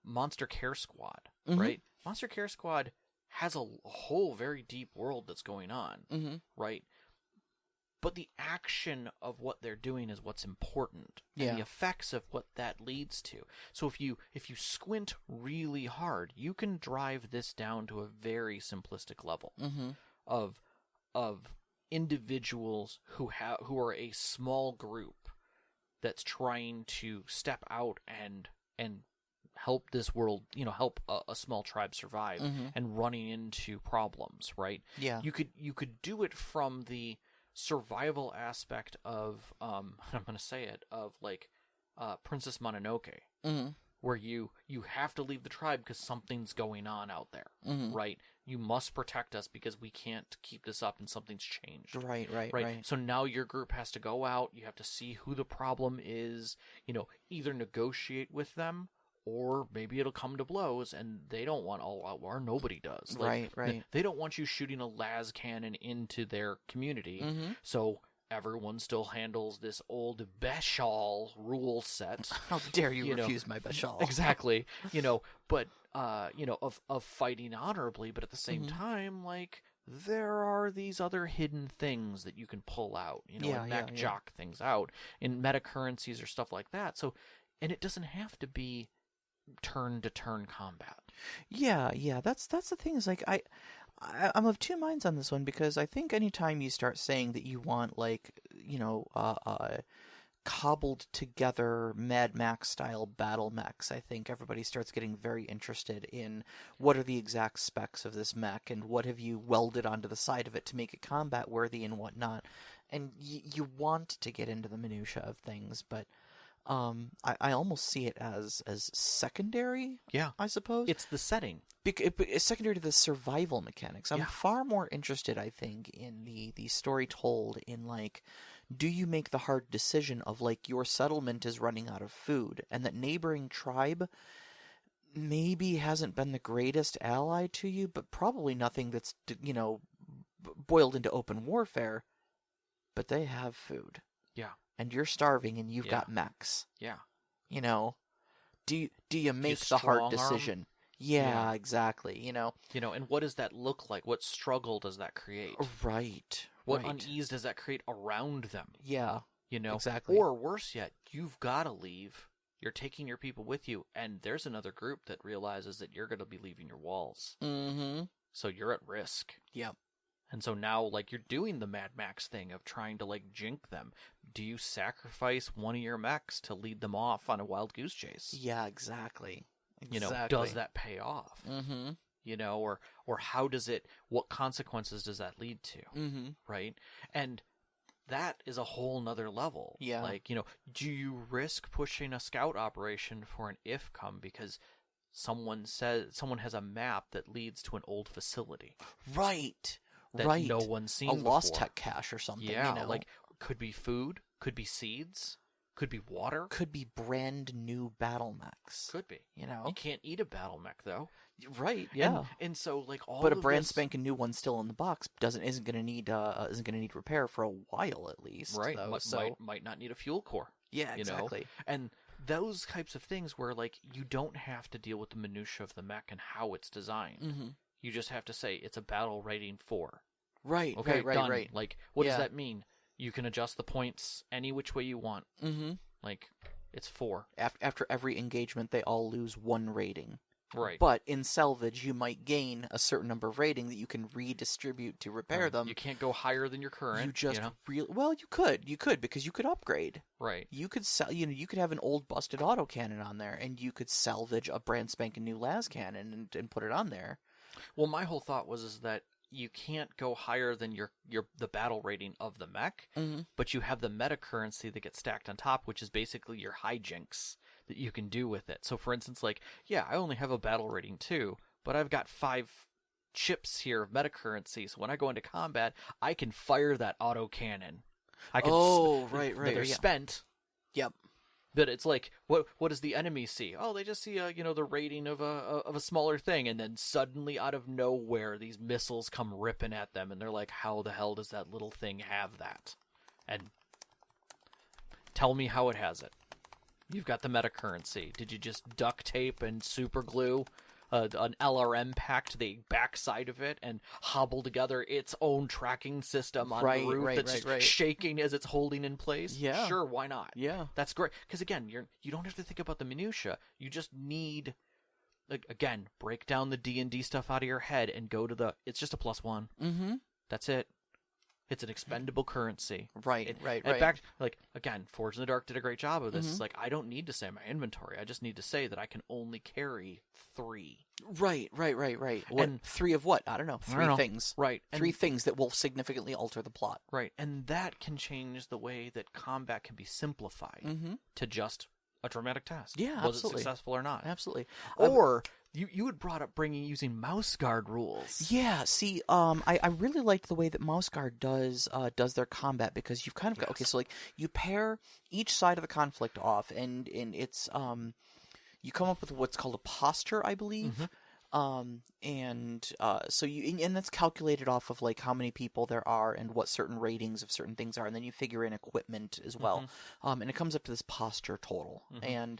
Monster Care Squad, Mm-hmm. right? Monster Care Squad has a whole very deep world that's going on, Mm-hmm. right? But the action of what they're doing is what's important, Yeah. and the effects of what that leads to. So if you squint really hard, you can drive this down to a very simplistic level Mm-hmm. of individuals who are a small group that's trying to step out and help this world, help a small tribe survive, Mm-hmm. and running into problems, right? Yeah. You could do it from the survival aspect of I'm going to say it, of like Princess Mononoke, Mm-hmm. where you have to leave the tribe because something's going on out there, Mm-hmm. right? You must protect us because we can't keep this up and something's changed. Right. So now your group has to go out, you have to see who the problem is, either negotiate with them, or maybe it'll come to blows, and they don't want all-out war. Nobody does. Like, Right. They don't want you shooting a las cannon into their community, Mm-hmm. so everyone still handles this old Beshal rule set. How dare you refuse my Bashal? Exactly. But of fighting honorably, but at the same Mm-hmm. time, like, there are these other hidden things that you can pull out, and mech jock things out in meta currencies or stuff like that. So, and it doesn't have to be turn-to-turn combat. Yeah. That's the thing, is like I'm of two minds on this one, because I think anytime you start saying that you want, like, cobbled together Mad Max style battle mechs, I think everybody starts getting very interested in what are the exact specs of this mech and what have you welded onto the side of it to make it combat worthy and whatnot. And you want to get into the minutia of things, but I almost see it as secondary. Yeah, I suppose it's the setting. It's secondary to the survival mechanics. I'm Yeah. far more interested, I think, in the story told in, like, do you make the hard decision of, like, your settlement is running out of food, and that neighboring tribe maybe hasn't been the greatest ally to you, but probably nothing that's, boiled into open warfare, but they have food. Yeah. And you're starving, and you've Yeah. got mechs. Yeah. Do you make the strong hard arm? decision? Yeah. Exactly. And what does that look like? What struggle does that create? Right. What right. unease does that create around them? Yeah. Exactly. Or worse yet, you've got to leave. You're taking your people with you, and there's another group that realizes that you're going to be leaving your walls. Mm-hmm. So you're at risk. Yep. And so now, like, you're doing the Mad Max thing of trying to, like, jink them. Do you sacrifice one of your mechs to lead them off on a wild goose chase? Yeah, exactly. Does that pay off? Mm-hmm. Or how does it, what consequences does that lead to? Mm-hmm. Right? And that is a whole nother level. Yeah. Like, do you risk pushing a scout operation for an IFCOM because someone has a map that leads to an old facility? Right. That no one's seen before. A lost tech cache or something. Yeah, like, could be food, could be seeds, could be water. Could be brand new battle mechs. Could be. You can't eat a battle mech, though. Right, yeah. And so, like, but a brand spanking new one still in the box isn't going to need repair for a while, at least. Right. Though, might not need a fuel core. Yeah, exactly. And those types of things where, like, you don't have to deal with the minutia of the mech and how it's designed. Mm-hmm. You just have to say it's a battle rating 4. Right. Okay, right. done. Like, what does that mean? You can adjust the points any which way you want. Mm-hmm. Like, it's 4. After every engagement, they all lose 1 rating. Right. But in salvage, you might gain a certain number of rating that you can redistribute to repair them. You can't go higher than your current. You just well, you could because you could upgrade. Right. You could you could have an old busted autocannon on there, and you could salvage a brand spanking new las cannon and put it on there. Well, my whole thought is that you can't go higher than the battle rating of the mech, mm-hmm. but you have the meta currency that gets stacked on top, which is basically your hijinks that you can do with it. So, for instance, like, yeah, I only have a battle rating 2, but I've got 5 chips here of meta currency. So when I go into combat, I can fire that auto cannon. I can right. They're spent. Yep. But it's like, what does the enemy see? Oh, they just see the rating of a smaller thing, and then suddenly out of nowhere, these missiles come ripping at them, and they're like, how the hell does that little thing have that? And tell me how it has it. You've got the meta currency. Did you just duct tape and super glue an LRM pack to the backside of it and hobble together its own tracking system on the roof that's shaking as it's holding in place? Yeah. Sure, why not? Yeah. That's great. Because again, you don't have to think about the minutia. You just need, again, break down the D&D stuff out of your head and go to it's just a +1. Mm-hmm. That's it. It's an expendable currency. Right. In fact, again, Forge in the Dark did a great job of this. Mm-hmm. It's like, I don't need to say my inventory. I just need to say that I can only carry 3. Right. And 3 of what? I don't know. 3 things. Right. 3 things that will significantly alter the plot. Right. And that can change the way that combat can be simplified to just a dramatic test. Yeah, Was absolutely. it successful or not? Absolutely. Or you had brought up using mouse guard rules. Yeah, see, I really liked the way that mouse guard does their combat, because you've kind of got, okay, so like you pair each side of the conflict off, and it's you come up with what's called a posture, I believe. So and that's calculated off of like how many people there are and what certain ratings of certain things are, and then you figure in equipment as well. And it comes up to this posture total. And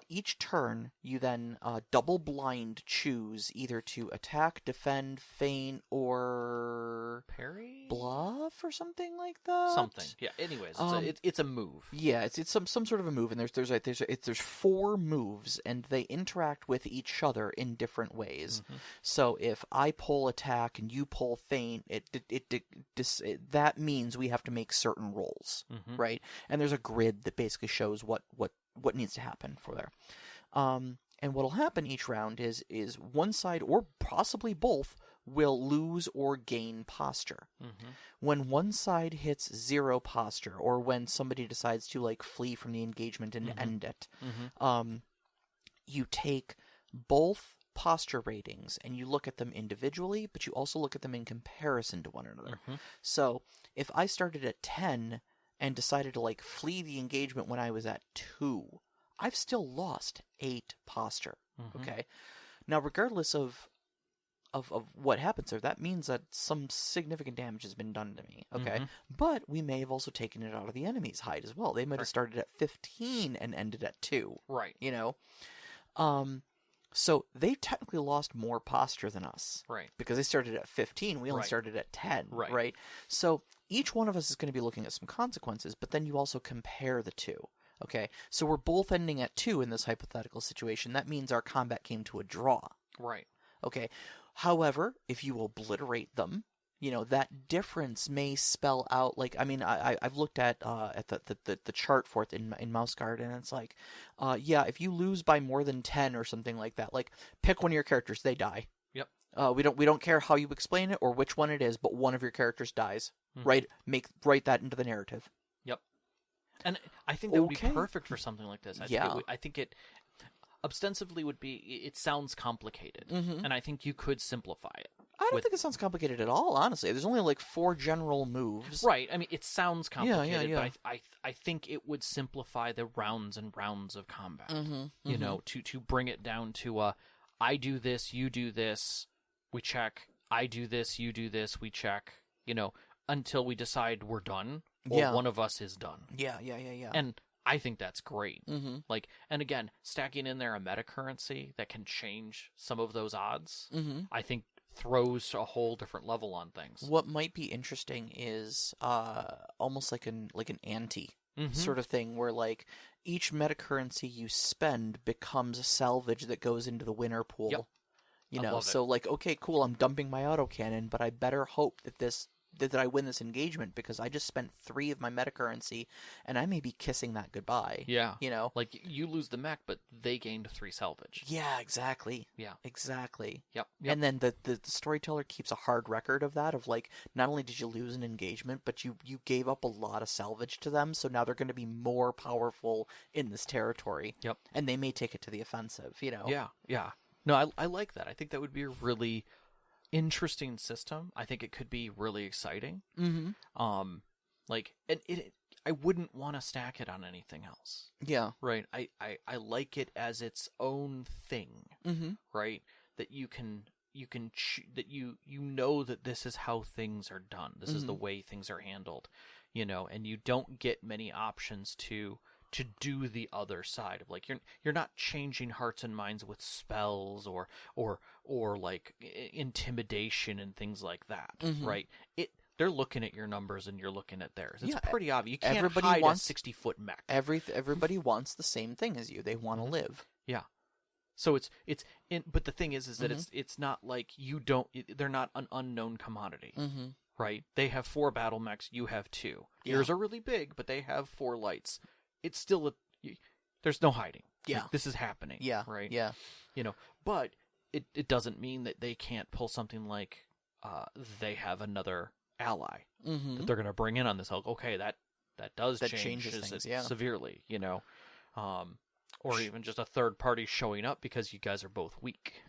each turn, you then double blind choose either to attack, defend, feint, or parry, bluff, or something like that. Something, yeah. Anyways, it's a move. Yeah, it's some sort of a move, and there's 4 moves, and they interact with each other in different ways. So if I pull attack and you pull feint, that means we have to make certain rolls, right? And there's a grid that basically shows what needs to happen for there. And what'll happen each round is one side, or possibly both, will lose or gain posture. When one side hits 0 posture, or when somebody decides to like flee from the engagement and end it, you take both posture ratings and you look at them individually, but you also look at them in comparison to one another. So if I started at 10 and decided to like flee the engagement when I was at 2, I've still lost 8 posture. Okay. Now, regardless of what happens there, that means that some significant damage has been done to me. Okay. But we may have also taken it out of the enemy's hide as well. They might have started at 15 and ended at 2. Right. You know? So they technically lost more posture than us. Right. Because they started at 15. We only started at 10. Right. So each one of us is going to be looking at some consequences, but then you also compare the two. Okay. So we're both ending at 2 in this hypothetical situation. That means our combat came to a draw. Right. Okay. However, if you obliterate them, you know, that difference may spell out, like, I mean, I've looked at the chart for it in Mouse Guard, and it's like, yeah, if you lose by more than 10 or something like that, like, pick one of your characters, they die. Yep. We don't care how you explain it or which one it is, but one of your characters dies. Write that into the narrative. Yep. And I think that would be perfect for something like this. I think it ostensibly would be, it sounds complicated, and I think you could simplify it. I don't think it sounds complicated at all, honestly. There's only like 4 general moves. Right. I mean, it sounds complicated, but I think it would simplify the rounds and rounds of combat. You know, to bring it down to I do this, you do this, we check. I do this, you do this, we check. You know, until we decide we're done, or one of us is done. Yeah. And I think that's great. Like, and again, stacking in there a meta currency that can change some of those odds, I think throws a whole different level on things. What might be interesting is almost like an ante sort of thing, where like each meta currency you spend becomes a salvage that goes into the winner pool. You know, so like, okay, cool, I'm dumping my autocannon, but I better hope that this did I win this engagement because I just spent 3 of my meta currency, and I may be kissing that goodbye. Yeah. You know? Like, you lose the mech, but they gained 3 salvage. Yeah, exactly. Yeah. Exactly. Yep. And then the storyteller keeps a hard record of that, of like, not only did you lose an engagement, but you gave up a lot of salvage to them, so now they're going to be more powerful in this territory. Yep. And they may take it to the offensive, you know? Yeah, yeah. No, I like that. I think that would be a really interesting system. I think it could be really exciting. Mm-hmm. Like, and I wouldn't want to stack it on anything else. Yeah. Right. I like it as its own thing. Mm-hmm. Right. That that you know that this is how things are done. This is the way things are handled. You know, and you don't get many options to do the other side of, like, you're not changing hearts and minds with spells or like intimidation and things like that, right? They're looking at your numbers and you're looking at theirs. It's pretty obvious. You can't hide a 60-foot mech. Everybody wants the same thing as you. They want to live. Yeah. So but the thing is that it's not like they're not an unknown commodity. Right? They have 4 battle mechs, you have 2. Yeah. Yours are really big, but they have 4 lights. It's still there's no hiding. Yeah. Like, this is happening. Yeah. Right? Yeah. You know, but it doesn't mean that they can't pull something like they have another ally that they're going to bring in on this. Okay, that changes things, it severely, you know. Or even just a third party showing up because you guys are both weak.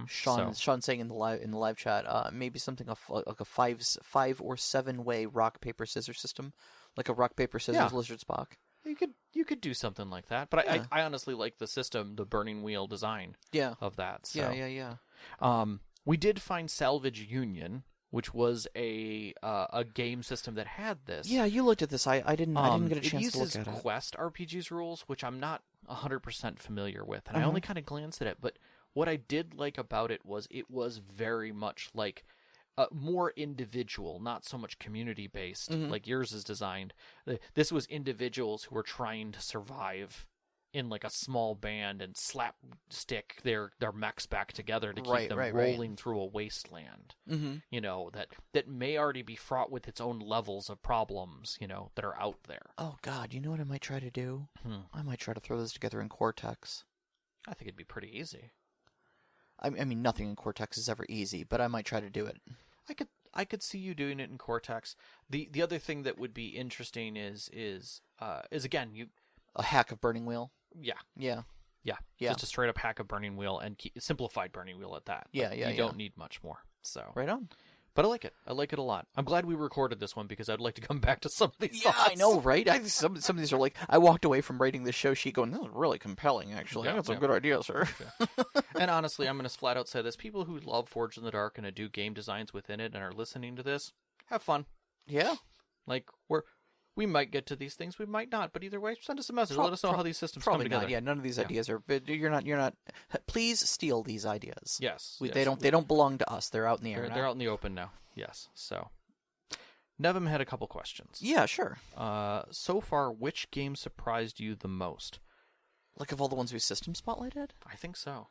Sean saying in the live chat, maybe something like a 5 or 7 way rock paper scissors system, like a rock paper scissors lizard Spock. You could do something like that, but I honestly like the system, the burning wheel design. Of that. So. Yeah. We did find Salvage Union, which was a game system that had this. Yeah, you looked at this. I didn't get a chance to look at it. It uses Quest RPG's rules, which I'm not 100% familiar with, and I only kind of glanced at it. But what I did like about it was very much like more individual, not so much community based, like yours is designed. This was individuals who were trying to survive in like a small band and slapstick their mechs back together to keep them rolling through a wasteland. You know, that may already be fraught with its own levels of problems, you know, that are out there. Oh God, you know what I might try to do? I might try to throw this together in Cortex. I think it'd be pretty easy. I mean, nothing in Cortex is ever easy, but I might try to do it. I could see you doing it in Cortex. The other thing that would be interesting is again, a hack of Burning Wheel. Yeah. Just a straight up hack of Burning Wheel and simplified Burning Wheel at that. You don't need much more. So right on. But I like it. I like it a lot. I'm glad we recorded this one because I'd like to come back to some of these thoughts. I know, right? Some of these are like, I walked away from writing this show sheet going, this is really compelling, actually. I got some good ideas, sir. And honestly, I'm going to flat out say this. People who love Forged in the Dark and do game designs within it and are listening to this, have fun. Yeah. Like, we might get to these things, we might not, but either way, send us a message. Let us know how these systems come together. Not. Yeah, none of these ideas are. But you're not. Please steal these ideas. Yes, They don't belong to us. They're out in the air. They're out in the open now. Yes. So, Nevim had a couple questions. Yeah, sure. So far, which game surprised you the most? Like of all the ones we system spotlighted? I think so.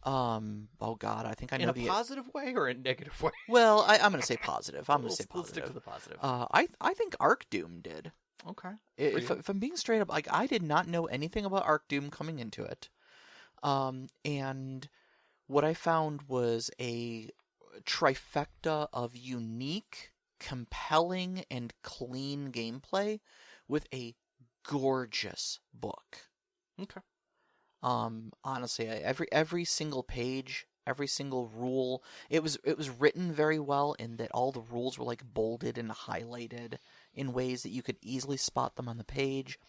Oh God, I think I know in a positive way or a negative way. Well, I'm going to say positive. Let's stick to the positive. I think Arc Doom did. Okay. If I'm being straight up, like I did not know anything about Arc Doom coming into it, and what I found was a trifecta of unique, compelling, and clean gameplay with a gorgeous book. Okay. Honestly, every single page, every single rule, it was written very well in that all the rules were like bolded and highlighted in ways that you could easily spot them on the page.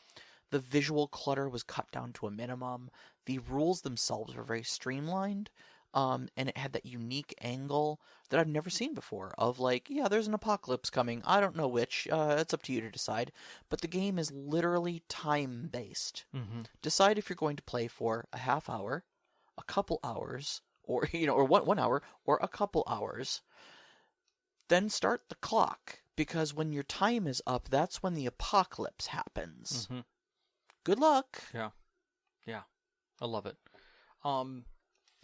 The visual clutter was cut down to a minimum. The rules themselves were very streamlined. And it had that unique angle that I've never seen before of like, yeah, there's an apocalypse coming. I don't know which. It's up to you to decide. But the game is literally time-based. Decide if you're going to play for a half hour, a couple hours, or, or 1 hour, or a couple hours. Then start the clock, because when your time is up, that's when the apocalypse happens. Good luck. Yeah. I love it.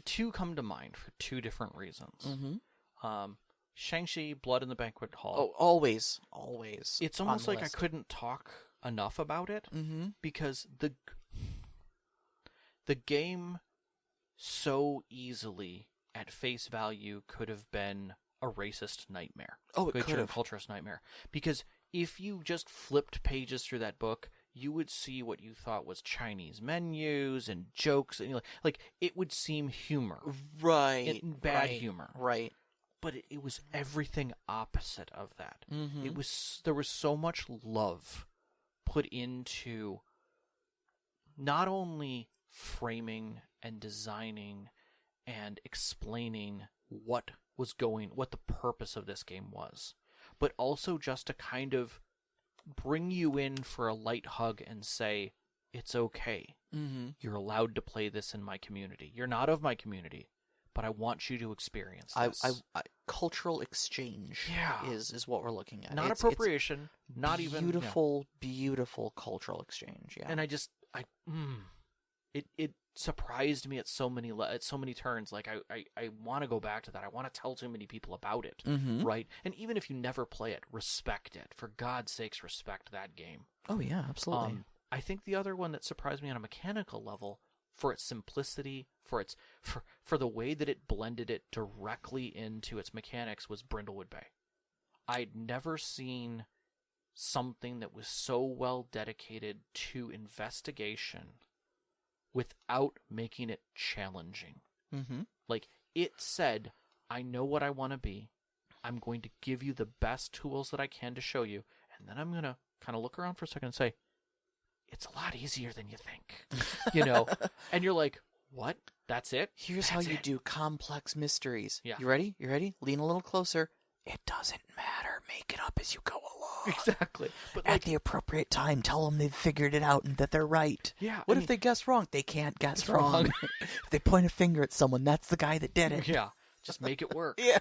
Two come to mind for two different reasons. Shang-Chi, Blood in the Banquet Hall. Oh, always. It's almost like I couldn't talk enough about it because the game so easily at face value could have been a racist nightmare. Oh, it could have. A culturist nightmare. Because if you just flipped pages through that book, you would see what you thought was Chinese menus and jokes, and like it would seem humor, right? Bad humor, right? But it was everything opposite of that. There was so much love put into not only framing and designing and explaining what the purpose of this game was, but also just to kind of bring you in for a light hug and say, it's okay. You're allowed to play this in my community. You're not of my community, but I want you to experience this. Cultural exchange is what we're looking at. Not appropriation, not even... Beautiful cultural exchange, yeah. And it surprised me at so many turns. Like, I want to go back to that. I want to tell too many people about it, right? And even if you never play it, respect it. For God's sakes, respect that game. Oh, yeah, absolutely. I think the other one that surprised me on a mechanical level, for its simplicity, for the way that it blended it directly into its mechanics, was Brindlewood Bay. I'd never seen something that was so well dedicated to investigation without making it challenging. Like, it said, I know what I want to be. I'm going to give you the best tools that I can to show you, and then I'm going to kind of look around for a second and say, it's a lot easier than you think. And you're like, what? That's it? Here's how you do complex mysteries. Yeah. You ready? Lean a little closer. It doesn't matter. Make it up as you go along. Exactly. But at the appropriate time, tell them they've figured it out and that they're right. Yeah. What if they guess wrong? They can't guess wrong. If they point a finger at someone, that's the guy that did it. Yeah. Just make it work. Yeah.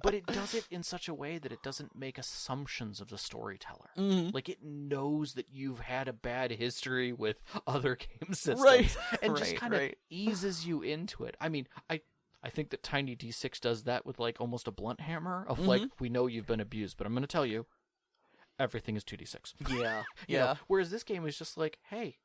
But it does it in such a way that it doesn't make assumptions of the storyteller. Like, it knows that you've had a bad history with other game systems. And just kind of eases you into it. I mean, I think that Tiny D6 does that with, like, almost a blunt hammer of, like, we know you've been abused, but I'm going to tell you, everything is 2D6. Yeah. You know? Whereas this game is just like, hey,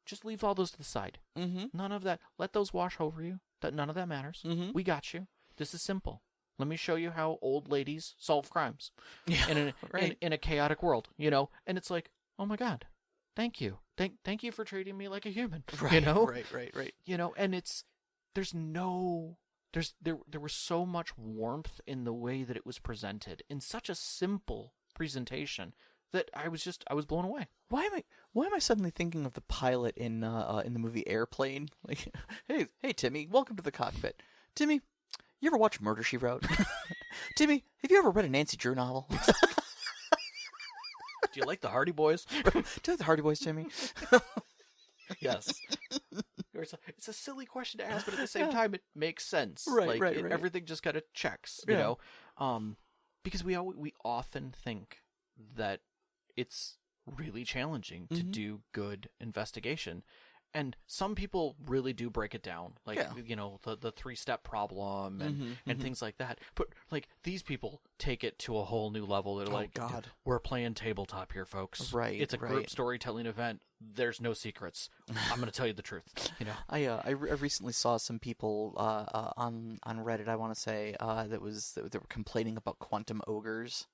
just leave all those to the side. None of that. Let those wash over you. None of that matters. We got you. This is simple. Let me show you how old ladies solve crimes in a chaotic world, And it's like, oh my God, thank you. Thank you for treating me like a human, Right. And there was so much warmth in the way that it was presented in such a simple presentation that I was blown away. Why am I suddenly thinking of the pilot in the movie Airplane? Like, hey Timmy, welcome to the cockpit. Timmy, you ever watch Murder, She Wrote? Timmy, have you ever read a Nancy Drew novel? Do you like the Hardy Boys? Do you like the Hardy Boys, Timmy? Yes. It's a silly question to ask, but at the same time, it makes sense. Right. Everything just kind of checks, you know? Because we often think that it's really challenging to do good investigation. And some people really do break it down, like, the 3-step problem and things like that. But, like, these people take it to a whole new level. They're like, God, we're playing tabletop here, folks. Right. It's a group storytelling event. There's no secrets. I'm going to tell you the truth. I recently saw some people on Reddit, I want to say, that were complaining about quantum ogres.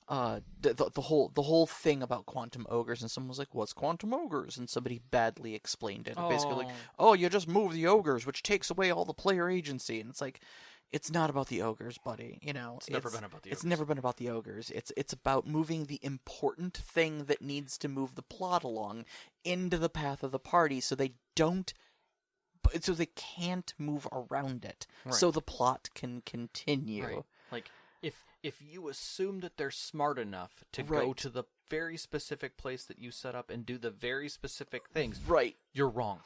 The whole thing about quantum ogres, and someone was like, what's quantum ogres? And somebody badly explained it. Basically like, you just move the ogres, which takes away all the player agency. And it's like, it's not about the ogres, buddy. It's never been about the ogres. It's never been about the ogres. It's about moving the important thing that needs to move the plot along into the path of the party so they can't move around it. Right. So the plot can continue. Right. Like, if you assume that they're smart enough to go to the very specific place that you set up and do the very specific things, you're wrong.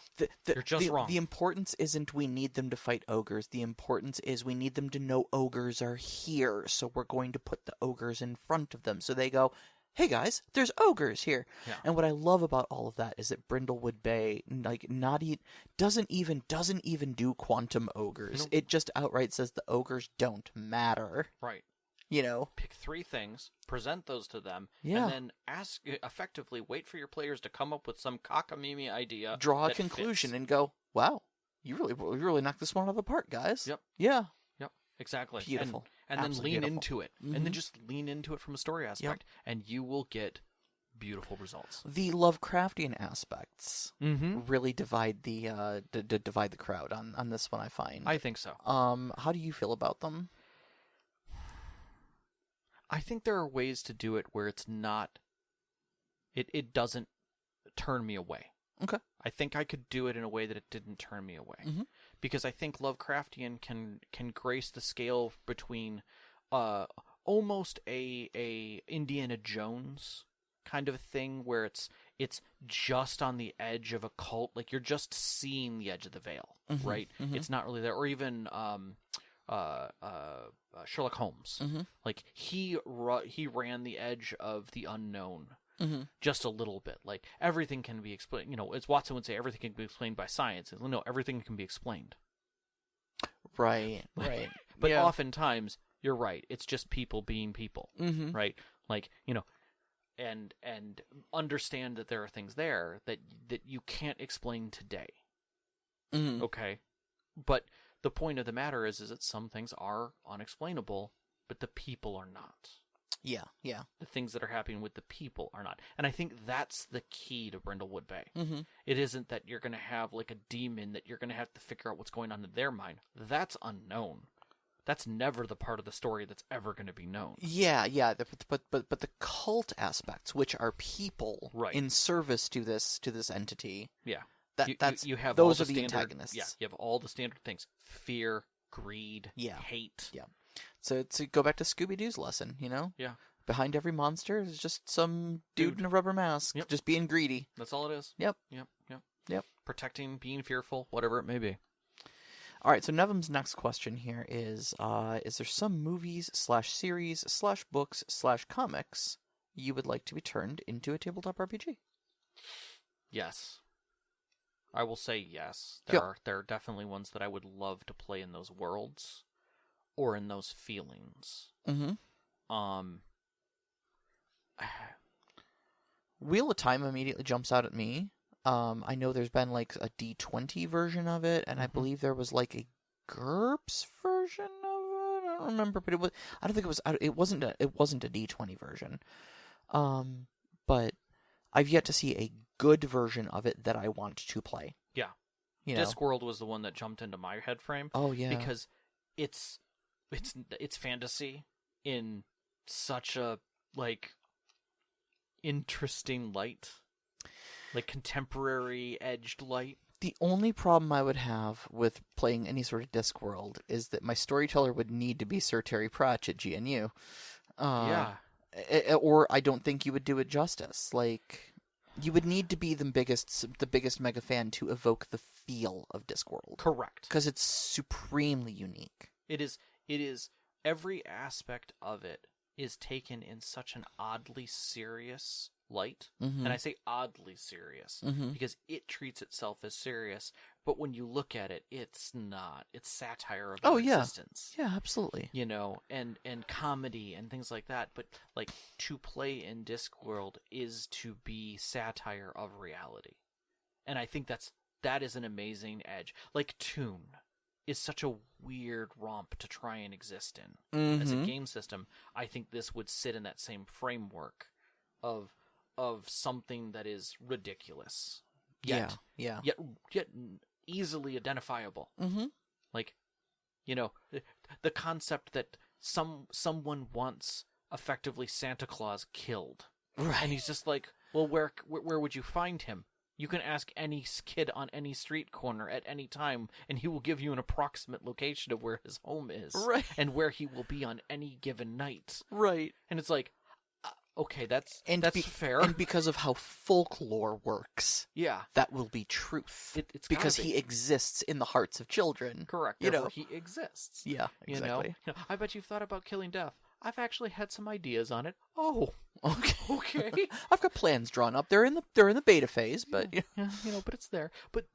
You're just wrong. The importance isn't we need them to fight ogres. The importance is we need them to know ogres are here, so we're going to put the ogres in front of them. So they go, hey guys, there's ogres here. Yeah. And what I love about all of that is that Brindlewood Bay, like, doesn't even do quantum ogres. It just outright says the ogres don't matter. Right. You know, pick 3 things, present those to them, Yeah. and then effectively wait for your players to come up with some cockamamie idea. Draw a that conclusion fits. and go, wow, you really knocked this one out of the park, guys. Yep. Yeah. Yep. Exactly. Beautiful. And then Absolutely lean beautiful. into it. And then just lean into it from a story aspect. And you will get beautiful results. The Lovecraftian aspects Mm-hmm. really divide the divide the crowd on this one, I find. I think so. How do you feel about them? I think there are ways to do it where it's not... It doesn't turn me away. Okay. I think I could do it in a way that it didn't turn me away. Mm-hmm. Because I think Lovecraftian can grace the scale between almost a Indiana Jones kind of a thing where it's just on the edge of a cult, like you're just seeing the edge of the veil, right? Mm-hmm. It's not really there. Or even Sherlock Holmes, like he ran the edge of the unknown. Just a little bit. Like, everything can be explained. You know, as Watson would say, everything can be explained by science. No, everything can be explained. Right. But oftentimes, you're right. It's just people being people, right? Like, you know, and understand that there are things there that you can't explain today. Okay? But the point of the matter is that some things are unexplainable, but the people are not. Yeah. The things that are happening with the people are not. And I think that's the key to Brindlewood Bay. Mm-hmm. It isn't that you're going to have like a demon that you're going to have to figure out what's going on in their mind. That's unknown. That's never the part of the story that's ever going to be known. Yeah. But the cult aspects, which are people in service to this entity. Yeah. That's you have those all are the standard, antagonists. Yeah. You have all the standard things: fear, greed, hate. Yeah. So to go back to Scooby-Doo's lesson, you know? Yeah. Behind every monster is just some dude in a rubber mask, just being greedy. That's all it is. Yep. Protecting, being fearful, whatever it may be. All right, so Nevim's next question here is there some movies /series /books /comics you would like to be turned into a tabletop RPG? Yes. I will say yes. There are definitely ones that I would love to play in those worlds or in those feelings. Wheel of Time immediately jumps out at me. I know there's been like a D20 version of it, and I believe there was like a GURPS version of it. I don't remember, but it wasn't a D20 version. But I've yet to see a good version of it that I want to play. Yeah. You know? Discworld was the one that jumped into my head frame. Oh yeah. Because it's fantasy in such a like interesting light. Like contemporary edged light. The only problem I would have with playing any sort of Discworld is that my storyteller would need to be Sir Terry Pratchett, GNU. Or I don't think you would do it justice. Like, you would need to be the biggest mega fan to evoke the feel of Discworld. Correct. Because it's supremely unique. It is every aspect of it is taken in such an oddly serious light. And I say oddly serious because it treats itself as serious, but when you look at it, it's not. It's satire of our existence. Yeah, absolutely. You know, and comedy and things like that, but like to play in Discworld is to be satire of reality. And I think that is an amazing edge. Like Toon is such a weird romp to try and exist in as a game system. I think this would sit in that same framework of something that is ridiculous, yet easily identifiable. Like, you know, the concept that someone wants effectively Santa Claus killed, right? And he's just like, well, where would you find him? You can ask any kid on any street corner at any time, and he will give you an approximate location of where his home is, right? And where he will be on any given night, right? And it's like, okay, that's fair. And because of how folklore works, that will be truth. It's because he exists in the hearts of children. Correct. You know, he exists. Yeah, exactly. You know, I bet you've thought about killing Death. I've actually had some ideas on it. Oh, okay. I've got plans drawn up. They're in the beta phase, but you know, but it's there. But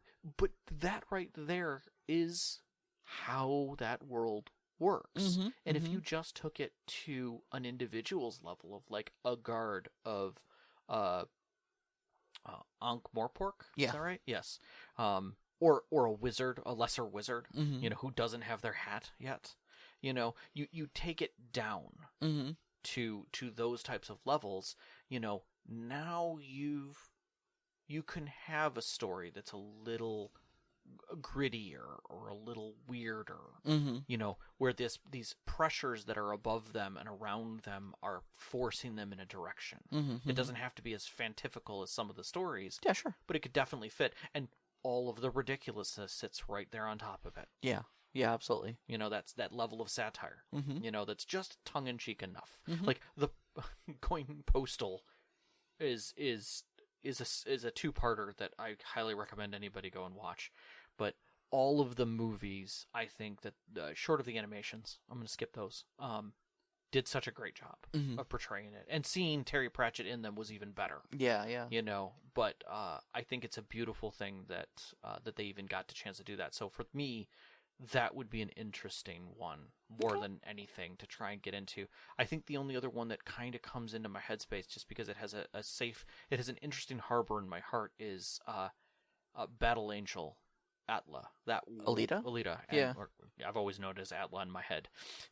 that right there is how that world works. And if you just took it to an individual's level of like a guard of Ankh-Morpork, is that right? Yes. Or a wizard, a lesser wizard, who doesn't have their hat yet. You take it down to those types of levels. Now you can have a story that's a little grittier or a little weirder, where these pressures that are above them and around them are forcing them in a direction. It doesn't have to be as fantifical as some of the stories. Yeah, sure. But it could definitely fit. And all of the ridiculousness sits right there on top of it. Yeah. Yeah, absolutely. That's that level of satire. That's just tongue-in-cheek enough. Like the going postal is a two-parter that I highly recommend anybody go and watch. But all of the movies, I think that short of the animations, I'm going to skip those. Did such a great job of portraying it, and seeing Terry Pratchett in them was even better. Yeah, yeah. But I think it's a beautiful thing that they even got the chance to do that. So for me, that would be an interesting one more than anything to try and get into. I think the only other one that kind of comes into my headspace just because it has it has an interesting harbor in my heart is Battle Angel Atla. That Alita? Alita. Yeah. I've always known it as Atla in my head.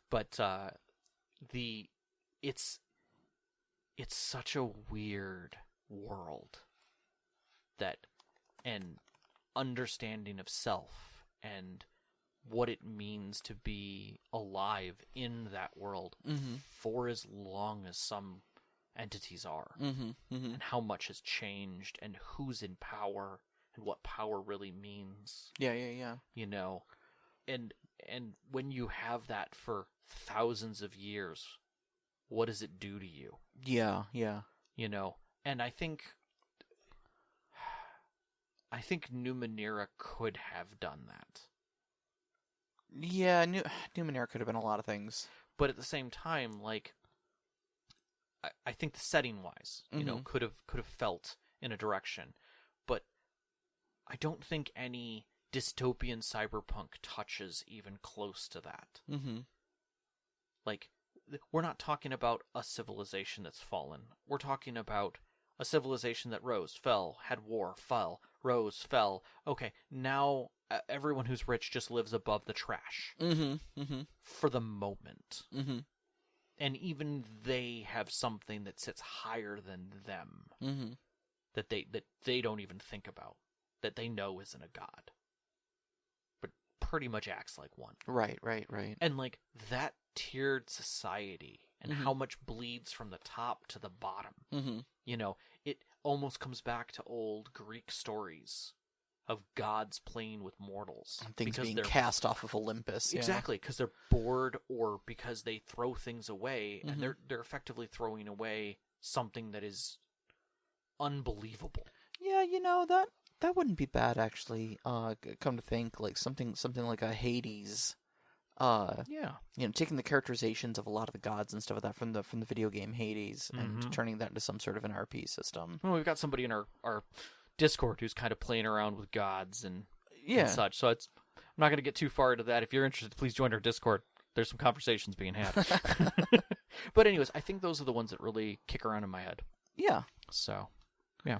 But it's such a weird world and understanding of self and what it means to be alive in that world for as long as some entities are, and how much has changed and who's in power and what power really means. Yeah. And when you have that for thousands of years, what does it do to you? Yeah. And I think Numenera could have done that. Yeah, Numenera could have been a lot of things. But at the same time, like, I think the setting-wise, could have felt in a direction. But I don't think any dystopian cyberpunk touches even close to that. Like, we're not talking about a civilization that's fallen. We're talking about a civilization that rose, fell, had war, fell, rose, fell. Okay, now everyone who's rich just lives above the trash. For the moment. And even they have something that sits higher than them. That they don't even think about. That they know isn't a god. But pretty much acts like one. Right. And like that tiered society and how much bleeds from the top to the bottom. It almost comes back to old Greek stories of gods playing with mortals. And things being cast off of Olympus. Exactly, because they're bored or because they throw things away, and they're effectively throwing away something that is unbelievable. Yeah, that wouldn't be bad, actually. Come to think, like something like a Hades. Taking the characterizations of a lot of the gods and stuff like that from the video game Hades and turning that into some sort of an RP system. Well, we've got somebody in our Discord who's kind of playing around with gods and such. So I'm not going to get too far into that. If you're interested, please join our Discord. There's some conversations being had. But anyways, I think those are the ones that really kick around in my head. Yeah. So, yeah.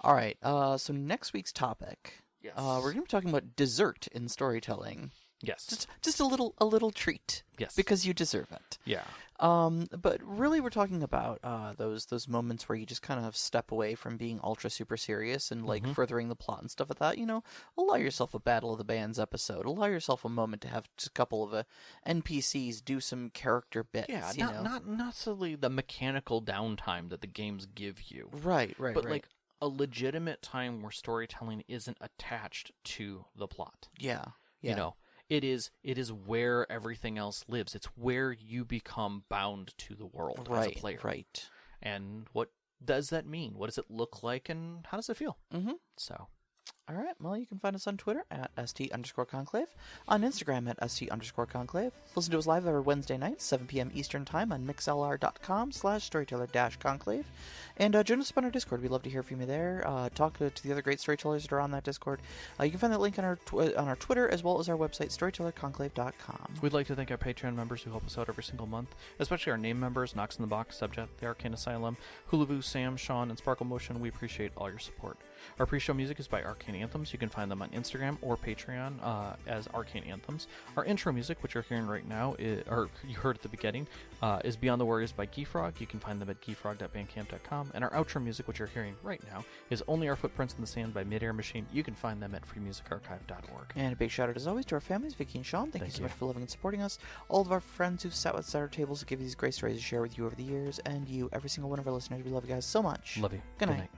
All right. So next week's topic, yes. We're going to be talking about dessert in storytelling. Yes. Just a little treat. Yes. Because you deserve it. Yeah. But really we're talking about those moments where you just kind of step away from being ultra super serious and like furthering the plot and stuff like that. Allow yourself a Battle of the Bands episode. Allow yourself a moment to have just a couple of NPCs do some character bits. Yeah, not necessarily the mechanical downtime that the games give you. Right. But like a legitimate time where storytelling isn't attached to the plot. Yeah. It is where everything else lives. It's where you become bound to the world as a player. Right. And what does that mean? What does it look like, and how does it feel? So, All right. Well, you can find us on Twitter at @ST_Conclave, on Instagram at @ST_Conclave. Listen to us live every Wednesday night, 7 p.m. Eastern Time on mixlr.com/storyteller-conclave. And join us on our Discord. We'd love to hear from you there. Talk to the other great storytellers that are on that Discord. You can find that link on our Twitter as well as our website, storytellerconclave.com. We'd like to thank our Patreon members who help us out every single month, especially our name members, Knox in the Box, Subject, The Arcane Asylum, Hulavu, Sam, Sean, and Sparkle Motion. We appreciate all your support. Our pre-show music is by Arcane Anthems. You can find them on Instagram or Patreon as Arcane Anthems. Our intro music, which you're hearing right now, or you heard at the beginning, is Beyond the Warriors by Geefrog. You can find them at geefrog.bandcamp.com. And our outro music, which you're hearing right now, is Only Our Footprints in the Sand by Midair Machine. You can find them at freemusicarchive.org. And a big shout out, as always, to our families, Vicky and Sean. Thank you so much for loving and supporting us. All of our friends who've sat with us at our tables to give you these great stories to share with you over the years. And you, every single one of our listeners. We love you guys so much. Love you. Good night.